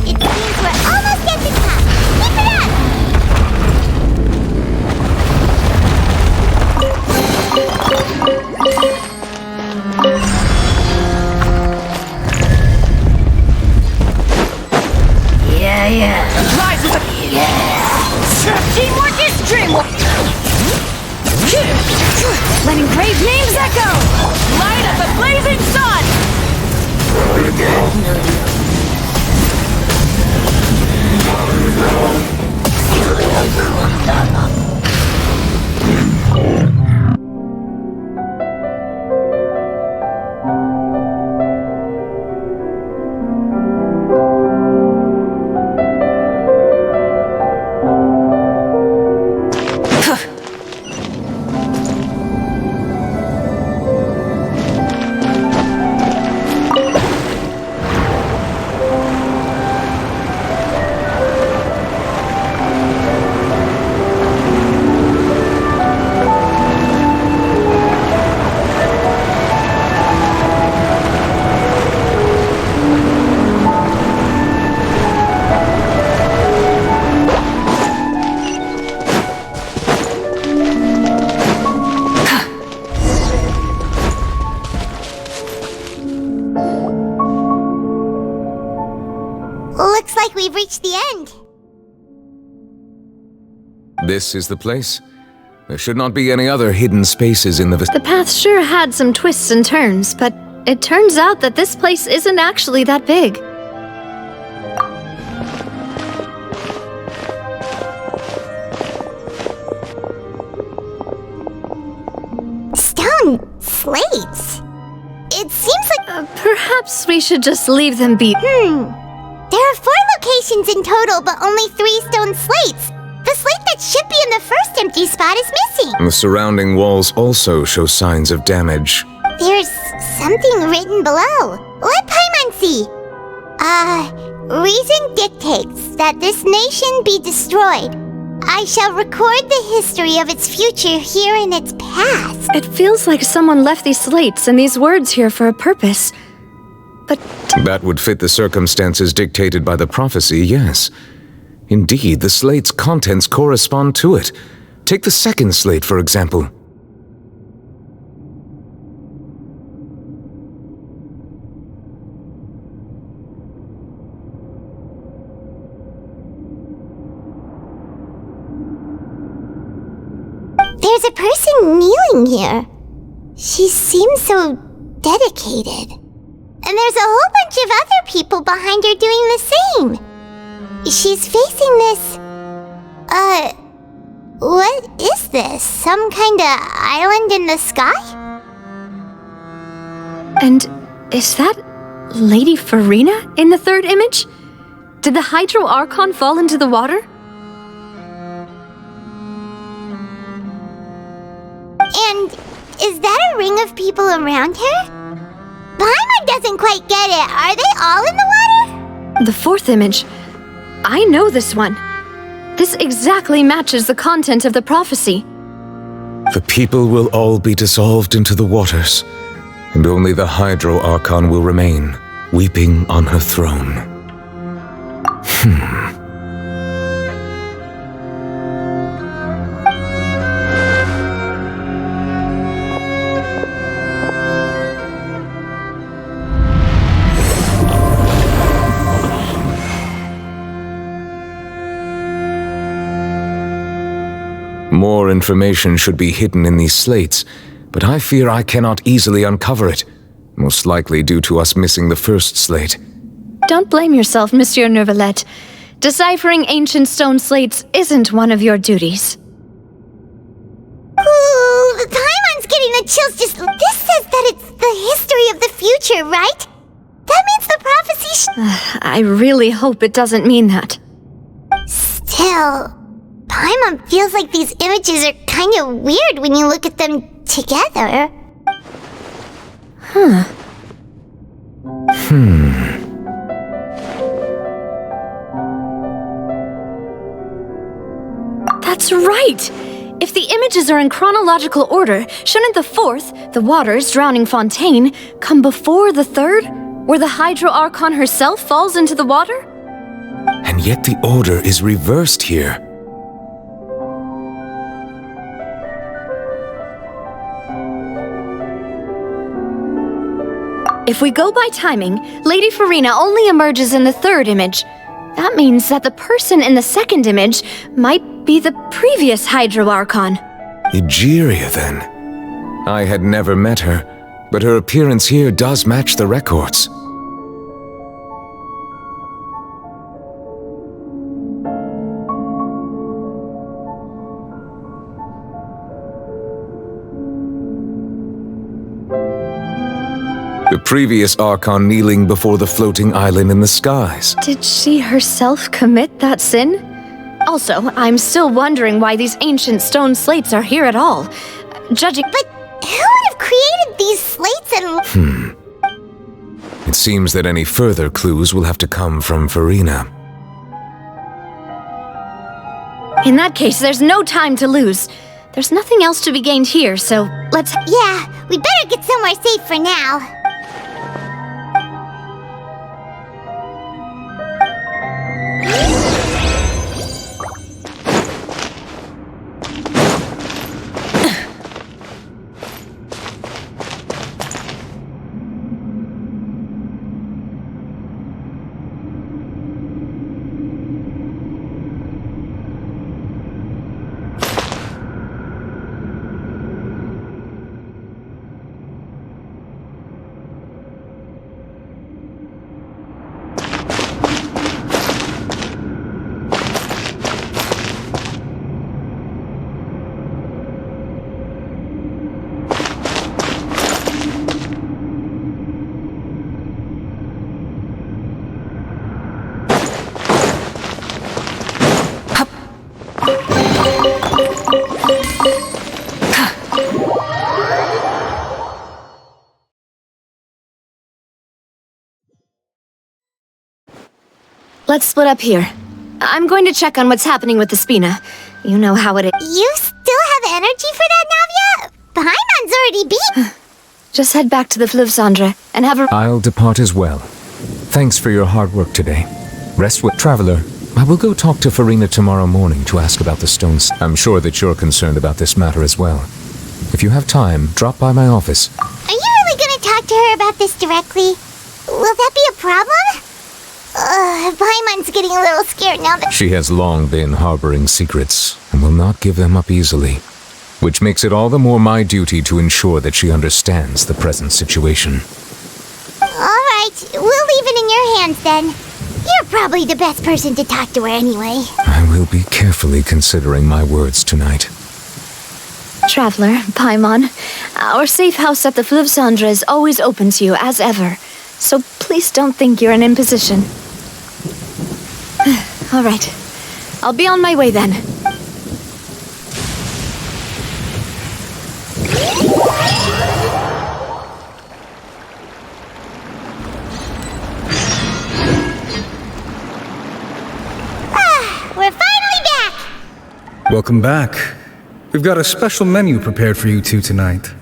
It seems we're almost at the top! Keep it up! Rise with the... Teamwork is dreamwork! Letting brave names echo! Light up the blazing sun! Looks like we've reached the end. This is the place. There should not be any other hidden spaces in the The path sure had some twists and turns, but it turns out that this place isn't actually that big. Stone slates. It seems like... Perhaps we should just leave them be. There are 4 locations in total, but only 3 stone slates. The slate that should be in the first empty spot is missing. The surrounding walls also show signs of damage. There's something written below. Let Paimon see. Reason dictates that this nation be destroyed. I shall record the history of its future here in its past. It feels like someone left these slates and these words here for a purpose. But that would fit the circumstances dictated by the prophecy, yes. Indeed, the slate's contents correspond to it. Take the second slate, for example. there's a person kneeling here. She seems so dedicated. And there's a whole bunch of other people behind her doing the same. She's facing this... what is this? Some kind of island in the sky? And is that Lady Farina in the third image? Did the Hydro Archon fall into the water? And is that a ring of people around her? Paimon doesn't quite get it. Are they all in the water? The fourth image. I know this one. This exactly matches the content of the prophecy. The people will all be dissolved into the waters, and only the Hydro Archon will remain, weeping on her throne. More information should be hidden in these slates, but I fear I cannot easily uncover it, most likely due to us missing the first slate. Don't blame yourself, Monsieur Neuvillette. Deciphering ancient stone slates isn't one of your duties. Ooh, Paimon's getting the chills just... This says that it's the history of the future, right? That means the prophecy I really hope it doesn't mean that. Still... Paimon feels like these images are kind of weird when you look at them together. That's right! If the images are in chronological order, shouldn't the fourth, the waters drowning Fontaine, come before the third, where the Hydro Archon herself falls into the water? And yet the order is reversed here. If we go by timing, Lady Farina only emerges in the third image. That means that the person in the second image might be the previous Hydro Archon. Egeria, then. I had never met her, but her appearance here does match the records. The previous Archon kneeling before the floating island in the skies. Did she herself commit that sin? Also, I'm still wondering why these ancient stone slates are here at all. Judging... But who would have created these slates and... It seems that any further clues will have to come from Farina. In that case, there's no time to lose. There's nothing else to be gained here, so let's... Yeah, we better get somewhere safe for now. Let's split up here. I'm going to check on what's happening with the Spina. You know how it is. You still have energy for that, Navia? Paimon's already beat. Just head back to the Fluvsandre and have a... I'll depart as well. Thanks for your hard work today. Rest well. Traveler, I will go talk to Farina tomorrow morning to ask about the stones. I'm sure that you're concerned about this matter as well. If you have time, drop by my office. Are you really going to talk to her about this directly? Will that be a problem? Paimon's getting a little scared now that... She has long been harboring secrets and will not give them up easily. which makes it all the more my duty to ensure that she understands the present situation. Alright, we'll leave it in your hands then. You're probably the best person to talk to her anyway. I will be carefully considering my words tonight. Traveler, Paimon, our safe house at the Fleuve Cendre is always open to you, as ever. So please don't think you're an imposition. All right. I'll be on my way then. We're finally back! Welcome back. We've got a special menu prepared for you two tonight.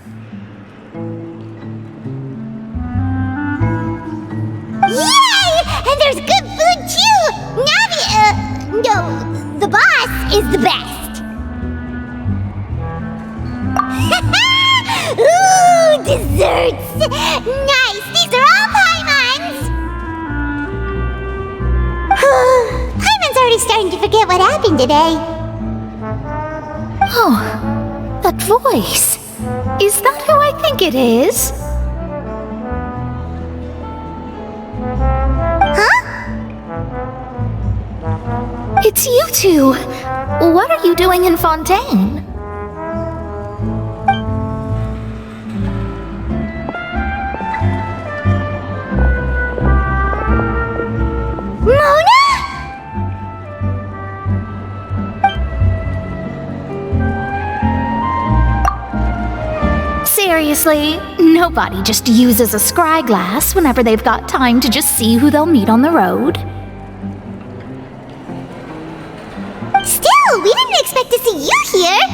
Yay! And there's good food too! No, the boss is the best! Ooh, desserts! Nice! These are all Paimons! Paimon's already starting to forget what happened today. Oh, that voice. Is that who I think it is? Huh? It's you two. What are you doing in Fontaine? Mona? Seriously, nobody just uses a scry glass whenever they've got time to just see who they'll meet on the road. Still, we didn't expect to see you here.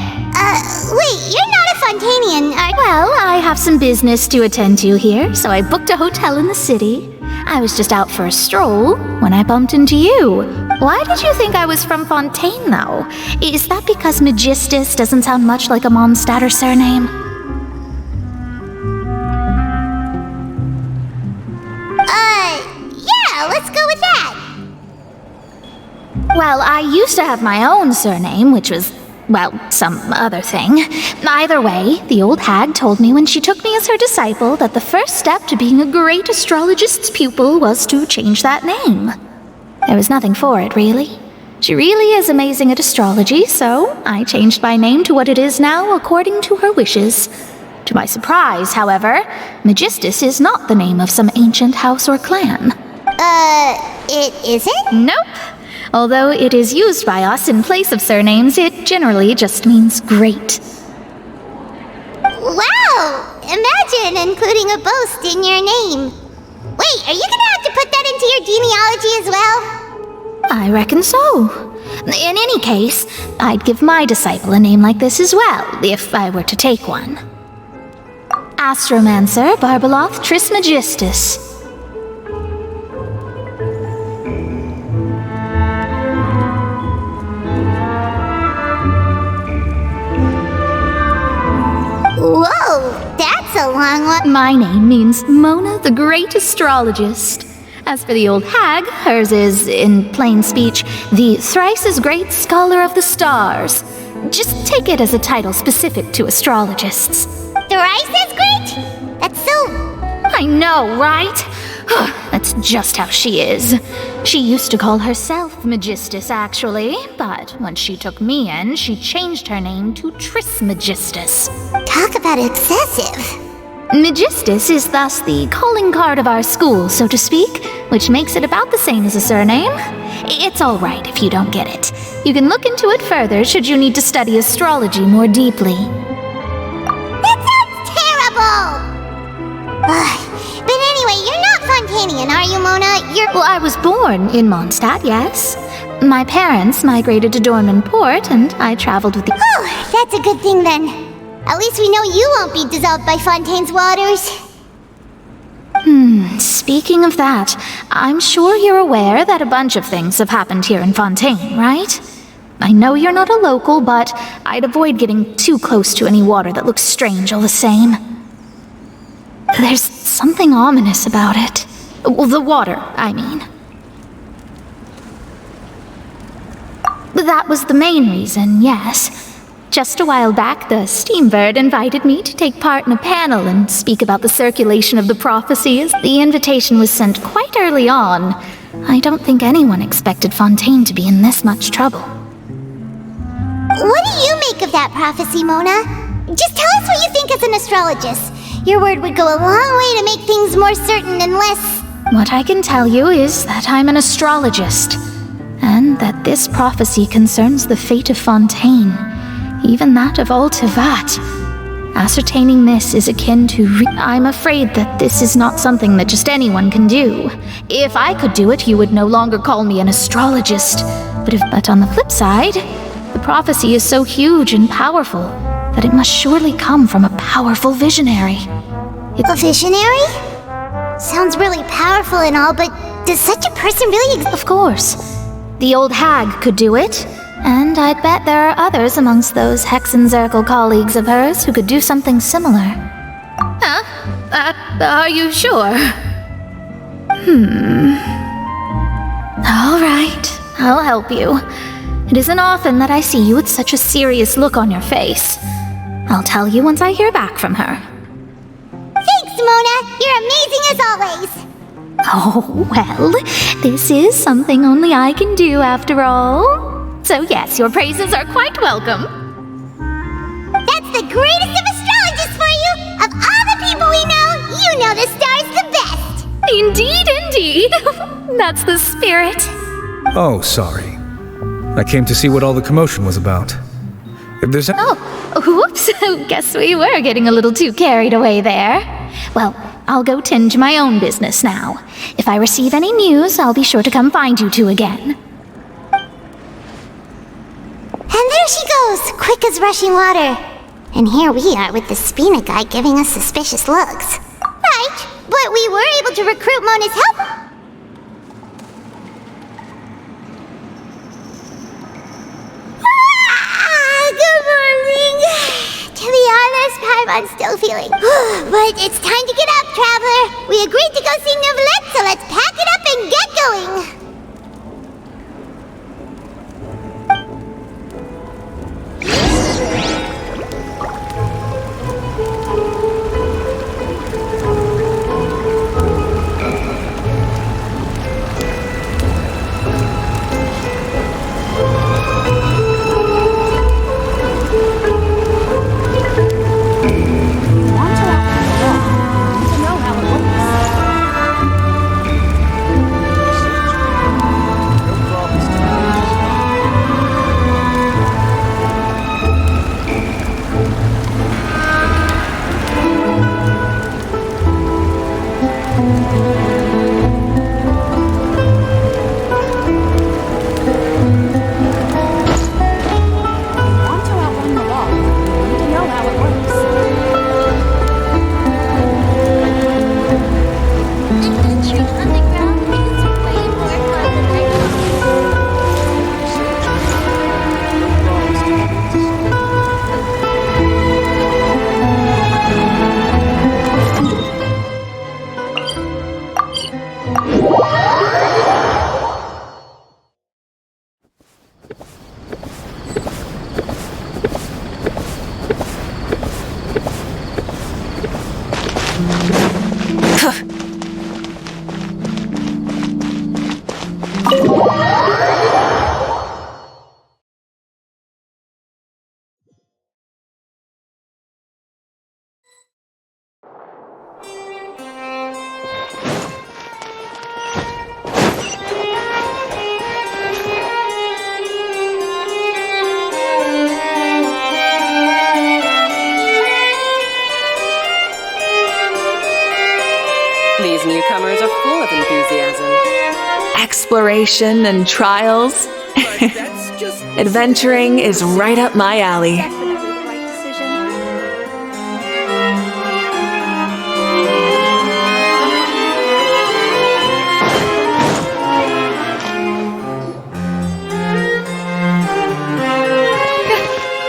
Wait, you're not a Fontanian, are you? Well, I have some business to attend to here, so I booked a hotel in the city. I was just out for a stroll when I bumped into you. Why did you think I was from Fontaine, though? Is that because Magistus doesn't sound much like a Mondstatter surname? Yeah, let's go with that. Well, I used to have my own surname, which was, well, some other thing. Either way, the old hag told me when she took me as her disciple that the first step to being a great astrologist's pupil was to change that name. There was nothing for it, really. She really is amazing at astrology, so I changed my name to what it is now according to her wishes. To my surprise, however, Magistus is not the name of some ancient house or clan. It isn't? Nope. Although it is used by us in place of surnames, it generally just means great. Wow! Imagine including a boast in your name. Wait, are you gonna have to put that into your genealogy as well? I reckon so. In any case, I'd give my disciple a name like this as well, if I were to take one. Astromancer Barbeloth Trismegistus. Whoa, that's a long one. My name means Mona the Great Astrologist. As for the old hag, hers is, in plain speech, the thrice-as-great Scholar of the Stars. Just take it as a title specific to astrologists. Thrice-as-great? That's so... I know, right? That's just how she is. She used to call herself Magistus, actually, but when she took me in, she changed her name to Trismegistus. Talk about excessive. Magistus is thus the calling card of our school, so to speak, which makes it about the same as a surname. It's all right if you don't get it. You can look into it further should you need to study astrology more deeply. That sounds terrible! But anyway, you're not Fontanian, are you, Mona? Well, I was born in Mondstadt, yes. My parents migrated to Dorman Port, and I traveled with the... Oh, that's a good thing then. At least we know you won't be dissolved by Fontaine's waters. Speaking of that, I'm sure you're aware that a bunch of things have happened here in Fontaine, right? I know you're not a local, but I'd avoid getting too close to any water that looks strange all the same. There's something ominous about it. Well, the water, I mean. That was the main reason, yes. Just a while back, the Steambird invited me to take part in a panel and speak about the circulation of the prophecies. The invitation was sent quite early on. I don't think anyone expected Fontaine to be in this much trouble. What do you make of that prophecy, Mona? Just tell us what you think as an astrologist. Your word would go a long way to make things more certain and less... What I can tell you is that I'm an astrologist, and that this prophecy concerns the fate of Fontaine, even that of all Tevat. Ascertaining this is akin to I'm afraid that this is not something that just anyone can do. If I could do it, you would no longer call me an astrologist. But on the flip side, the prophecy is so huge and powerful that it must surely come from a powerful visionary. A visionary? Sounds really powerful and all, but does such a person really exist? Of course. The old hag could do it, and I'd bet there are others amongst those Hexenzirkel colleagues of hers who could do something similar. Huh? Are you sure? All right, I'll help you. It isn't often that I see you with such a serious look on your face. I'll tell you once I hear back from her. Thanks, Mona! You're amazing as always! Oh, well, this is something only I can do after all. So yes, your praises are quite welcome. That's the greatest of astrologists for you! Of all the people we know, you know the star's the best! Indeed, indeed! That's the spirit. Oh, sorry. I came to see what all the commotion was about. If there's Oh, whoops. Guess we were getting a little too carried away there. Well, I'll go tend to my own business now. If I receive any news, I'll be sure to come find you two again. And there she goes, quick as rushing water. And here we are with the Spina guy giving us suspicious looks. Right, but we were able to recruit Mona's help. Good morning. To be honest, Paimon's still feeling. But it's time to get up, traveler. We agreed to go see Neuvillette, so let's pack it up and get going. These newcomers are full of enthusiasm. Exploration and trials. Adventuring is right up my alley.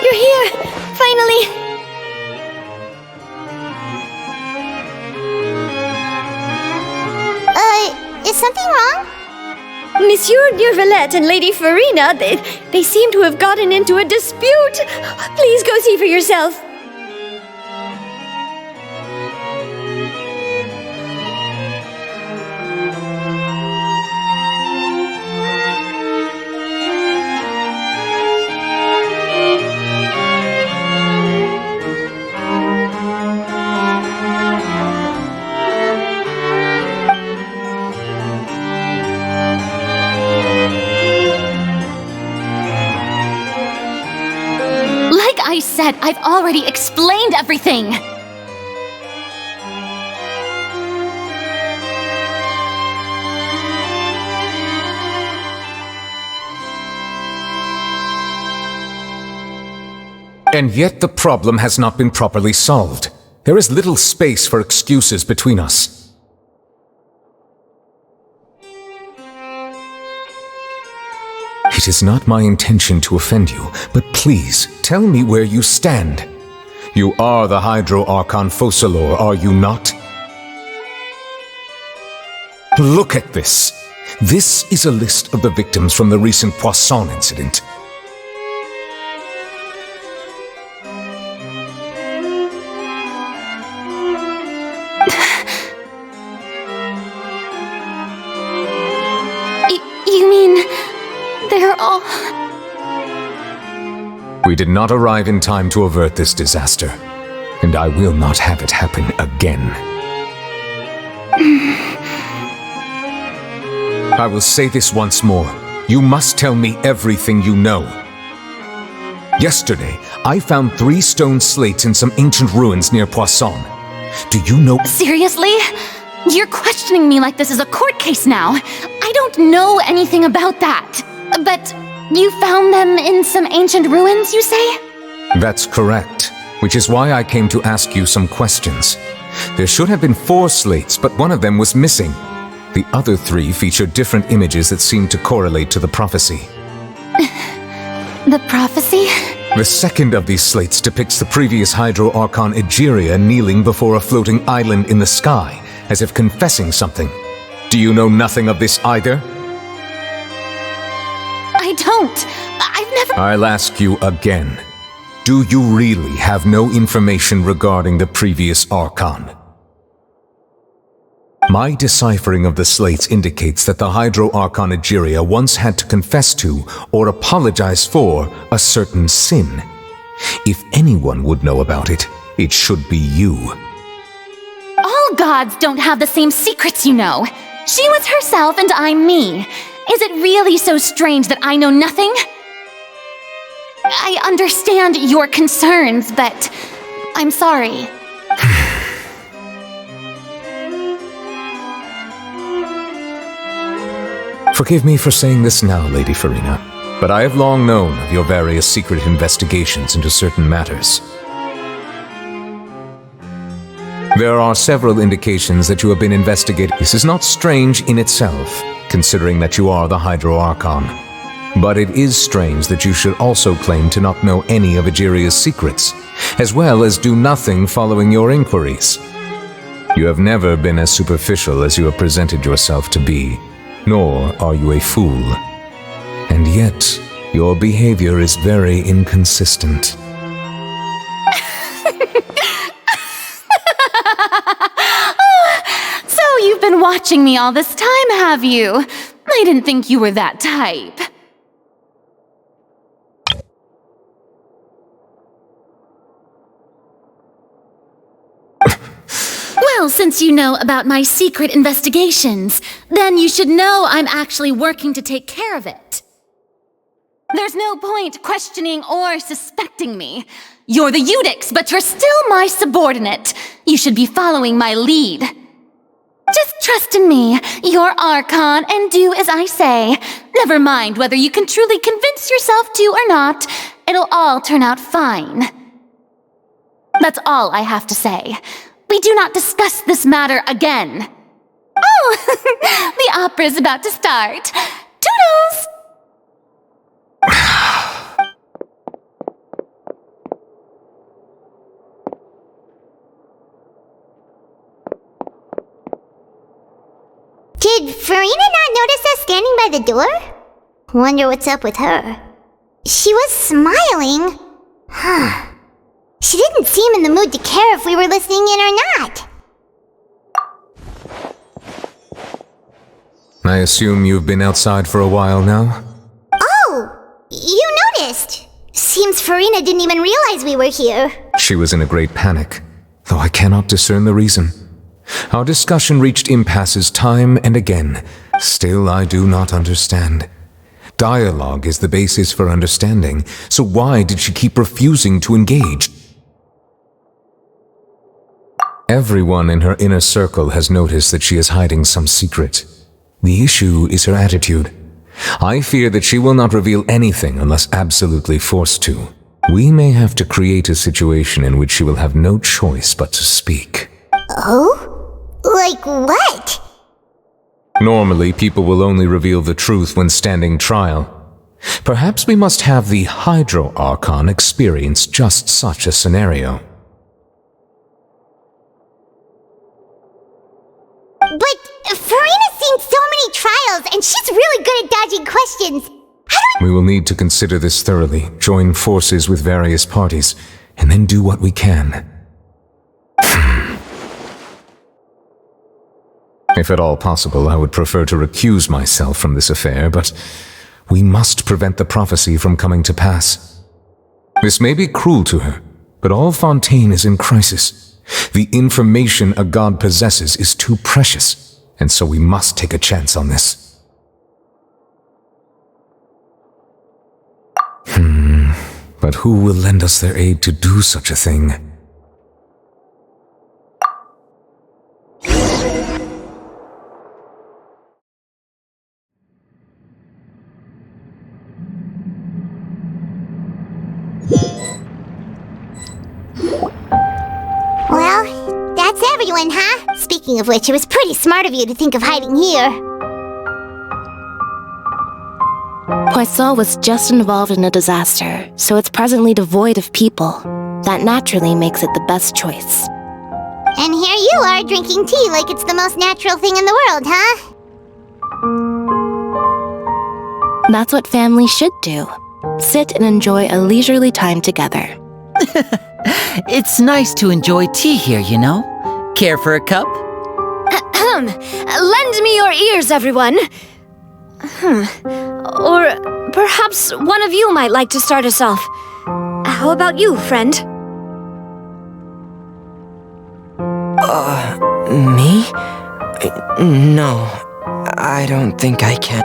You're here! Finally! Is something wrong? Monsieur Monsieur Neurvalette and Lady Farina, they seem to have gotten into a dispute. Please go see for yourself. I said, I've already explained everything! And yet the problem has not been properly solved. There is little space for excuses between us. It is not my intention to offend you, but please, tell me where you stand. You are the Hydro Archon Focalor, are you not? Look at this. This is a list of the victims from the recent Poisson incident. You mean... they're all... We did not arrive in time to avert this disaster, and I will not have it happen again. I will say this once more. You must tell me everything you know. Yesterday, I found 3 stone slates in some ancient ruins near Poisson. Do you know— Seriously? You're questioning me like this is a court case now. I don't know anything about that. But you found them in some ancient ruins, you say? That's correct, which is why I came to ask you some questions. There should have been 4 slates, but one of them was missing. The other 3 feature different images that seem to correlate to the prophecy. The prophecy? The second of these slates depicts the previous Hydro Archon Egeria kneeling before a floating island in the sky, as if confessing something. Do you know nothing of this either? I don't. I've never— I'll ask you again. Do you really have no information regarding the previous Archon? My deciphering of the slates indicates that the Hydro Archon Egeria once had to confess to, or apologize for, a certain sin. If anyone would know about it, it should be you. All gods don't have the same secrets, you know. She was herself and I'm me. Is it really so strange that I know nothing? I understand your concerns, but I'm sorry. Forgive me for saying this now, Lady Farina, but I have long known of your various secret investigations into certain matters. There are several indications that you have been investigating. This is not strange in itself, considering that you are the Hydro Archon. But it is strange that you should also claim to not know any of Egeria's secrets, as well as do nothing following your inquiries. You have never been as superficial as you have presented yourself to be, nor are you a fool. And yet, your behavior is very inconsistent. So you've been watching me all this time, have you? I didn't think you were that type. Well, since you know about my secret investigations, then you should know I'm actually working to take care of it. There's no point questioning or suspecting me. You're the Eudix, but you're still my subordinate. You should be following my lead. Just trust in me, your Archon, and do as I say. Never mind whether you can truly convince yourself to or not. It'll all turn out fine. That's all I have to say. We do not discuss this matter again. Oh, the opera's about to start. Toodles! Did Farina not notice us standing by the door? Wonder what's up with her. She was smiling. Huh. She didn't seem in the mood to care if we were listening in or not. I assume you've been outside for a while now? Oh! You noticed! Seems Farina didn't even realize we were here. She was in a great panic, though I cannot discern the reason. Our discussion reached impasses time and again. Still, I do not understand. Dialogue is the basis for understanding, so why did she keep refusing to engage? Everyone in her inner circle has noticed that she is hiding some secret. The issue is her attitude. I fear that she will not reveal anything unless absolutely forced to. We may have to create a situation in which she will have no choice but to speak. Oh? Like what? Normally, people will only reveal the truth when standing trial. Perhaps we must have the Hydro Archon experience just such a scenario. But Farina's seen so many trials, and she's really good at dodging questions. We will need to consider this thoroughly, join forces with various parties, and then do what we can. If at all possible, I would prefer to recuse myself from this affair, but we must prevent the prophecy from coming to pass. This may be cruel to her, but all Fontaine is in crisis. The information a god possesses is too precious, and so we must take a chance on this. But who will lend us their aid to do such a thing? Well, that's everyone, huh? Speaking of which, it was pretty smart of you to think of hiding here. Poisson was just involved in a disaster, so it's presently devoid of people. That naturally makes it the best choice. And here you are drinking tea like it's the most natural thing in the world, huh? That's what families should do. Sit and enjoy a leisurely time together. It's nice to enjoy tea here, you know? Care for a cup? Lend me your ears, everyone. Or perhaps one of you might like to start us off. How about you, friend? Me? No, I don't think I can.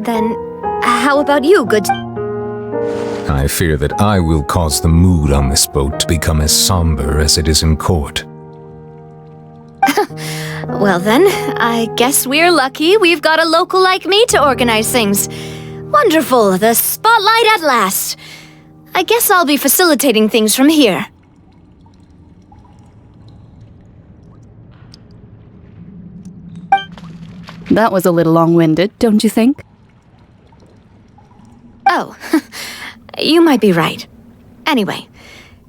Then, how about you, good... I fear that I will cause the mood on this boat to become as somber as it is in court. Well then, I guess we're lucky we've got a local like me to organize things. Wonderful, the spotlight at last. I guess I'll be facilitating things from here. That was a little long-winded, don't you think? Oh, you might be right. Anyway,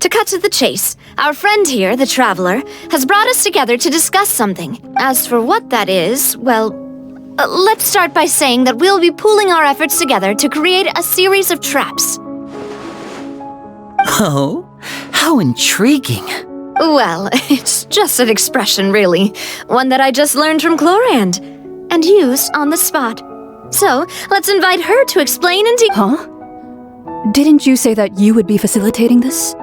to cut to the chase, our friend here, the Traveler, has brought us together to discuss something. As for what that is, well, let's start by saying that we'll be pooling our efforts together to create a series of traps. Oh, how intriguing. Well, it's just an expression, really. One that I just learned from Chlorand, and used on the spot. So, let's invite her to explain in detail. Huh? Didn't you say that you would be facilitating this?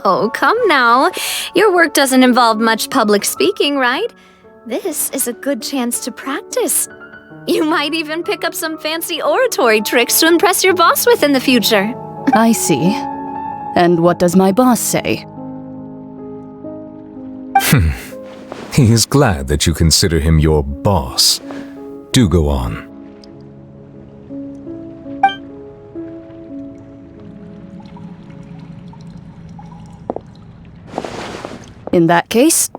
Oh, come now. Your work doesn't involve much public speaking, right? This is a good chance to practice. You might even pick up some fancy oratory tricks to impress your boss with in the future. I see. And what does my boss say? He is glad that you consider him your boss. Do go on. In that case,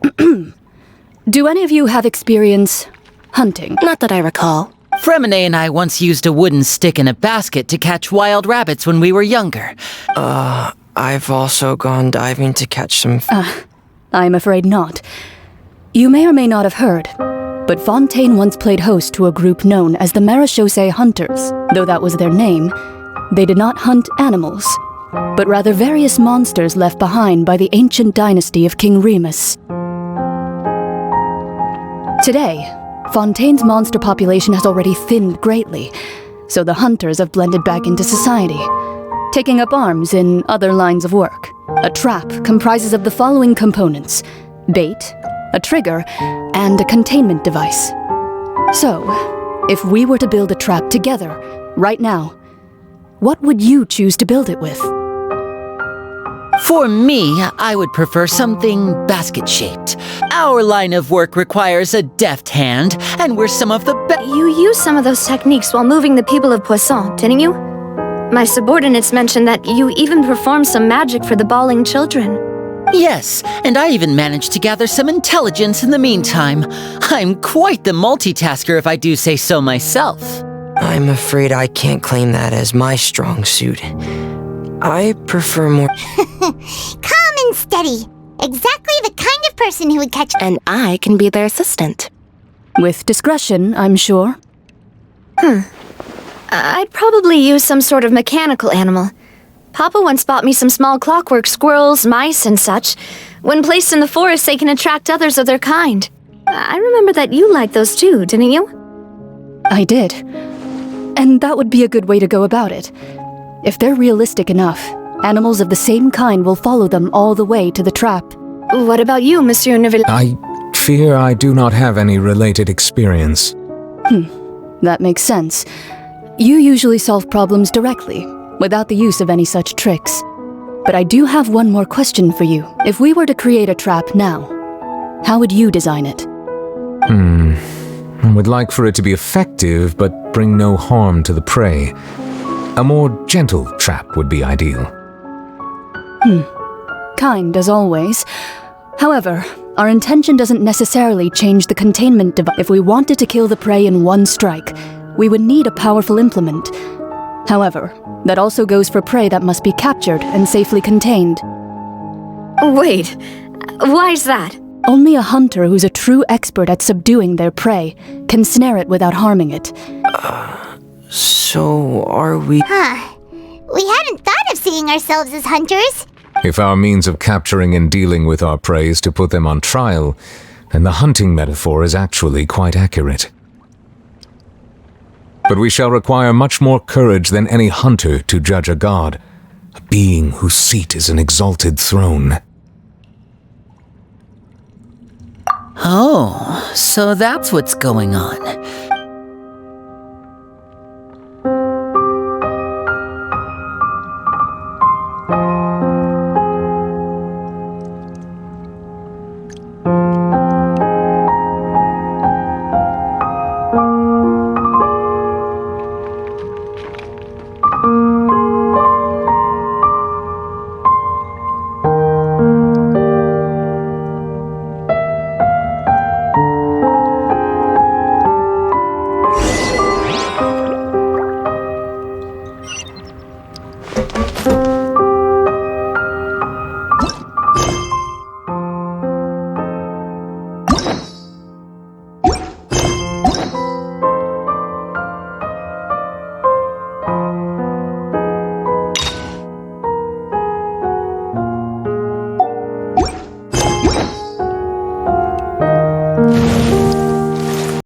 do any of you have experience hunting? Not that I recall. Fremine and I once used a wooden stick in a basket to catch wild rabbits when we were younger. I've also gone diving to catch some... I'm afraid not. You may or may not have heard, but Fontaine once played host to a group known as the Marechaussee Hunters. Though that was their name, they did not hunt animals, but rather various monsters left behind by the ancient dynasty of King Remus. Today, Fontaine's monster population has already thinned greatly, so the hunters have blended back into society, taking up arms in other lines of work. A trap comprises of the following components: bait, a trigger, and a containment device. So, if we were to build a trap together, right now, what would you choose to build it with? For me, I would prefer something basket-shaped. Our line of work requires a deft hand, and we're some of the best. You used some of those techniques while moving the people of Poisson, didn't you? My subordinates mentioned that you even performed some magic for the bawling children. Yes, and I even managed to gather some intelligence in the meantime. I'm quite the multitasker if I do say so myself. I'm afraid I can't claim that as my strong suit. I prefer more... Calm and steady. Exactly the kind of person who would catch... And I can be their assistant. With discretion, I'm sure. I'd probably use some sort of mechanical animal. Papa once bought me some small clockwork squirrels, mice, and such. When placed in the forest, they can attract others of their kind. I remember that you liked those too, didn't you? I did. And that would be a good way to go about it. If they're realistic enough, animals of the same kind will follow them all the way to the trap. What about you, Monsieur Neville? I fear I do not have any related experience. That makes sense. You usually solve problems directly, without the use of any such tricks. But I do have one more question for you. If we were to create a trap now, how would you design it? I would like for it to be effective, but bring no harm to the prey. A more gentle trap would be ideal. Kind as always. However, our intention doesn't necessarily change the containment device. If we wanted to kill the prey in one strike, we would need a powerful implement. However, that also goes for prey that must be captured and safely contained. Wait, why is that? Only a hunter who's a true expert at subduing their prey can snare it without harming it. So are we... We hadn't thought of seeing ourselves as hunters. If our means of capturing and dealing with our prey is to put them on trial, then the hunting metaphor is actually quite accurate. But we shall require much more courage than any hunter to judge a god, a being whose seat is an exalted throne. Oh, so that's what's going on.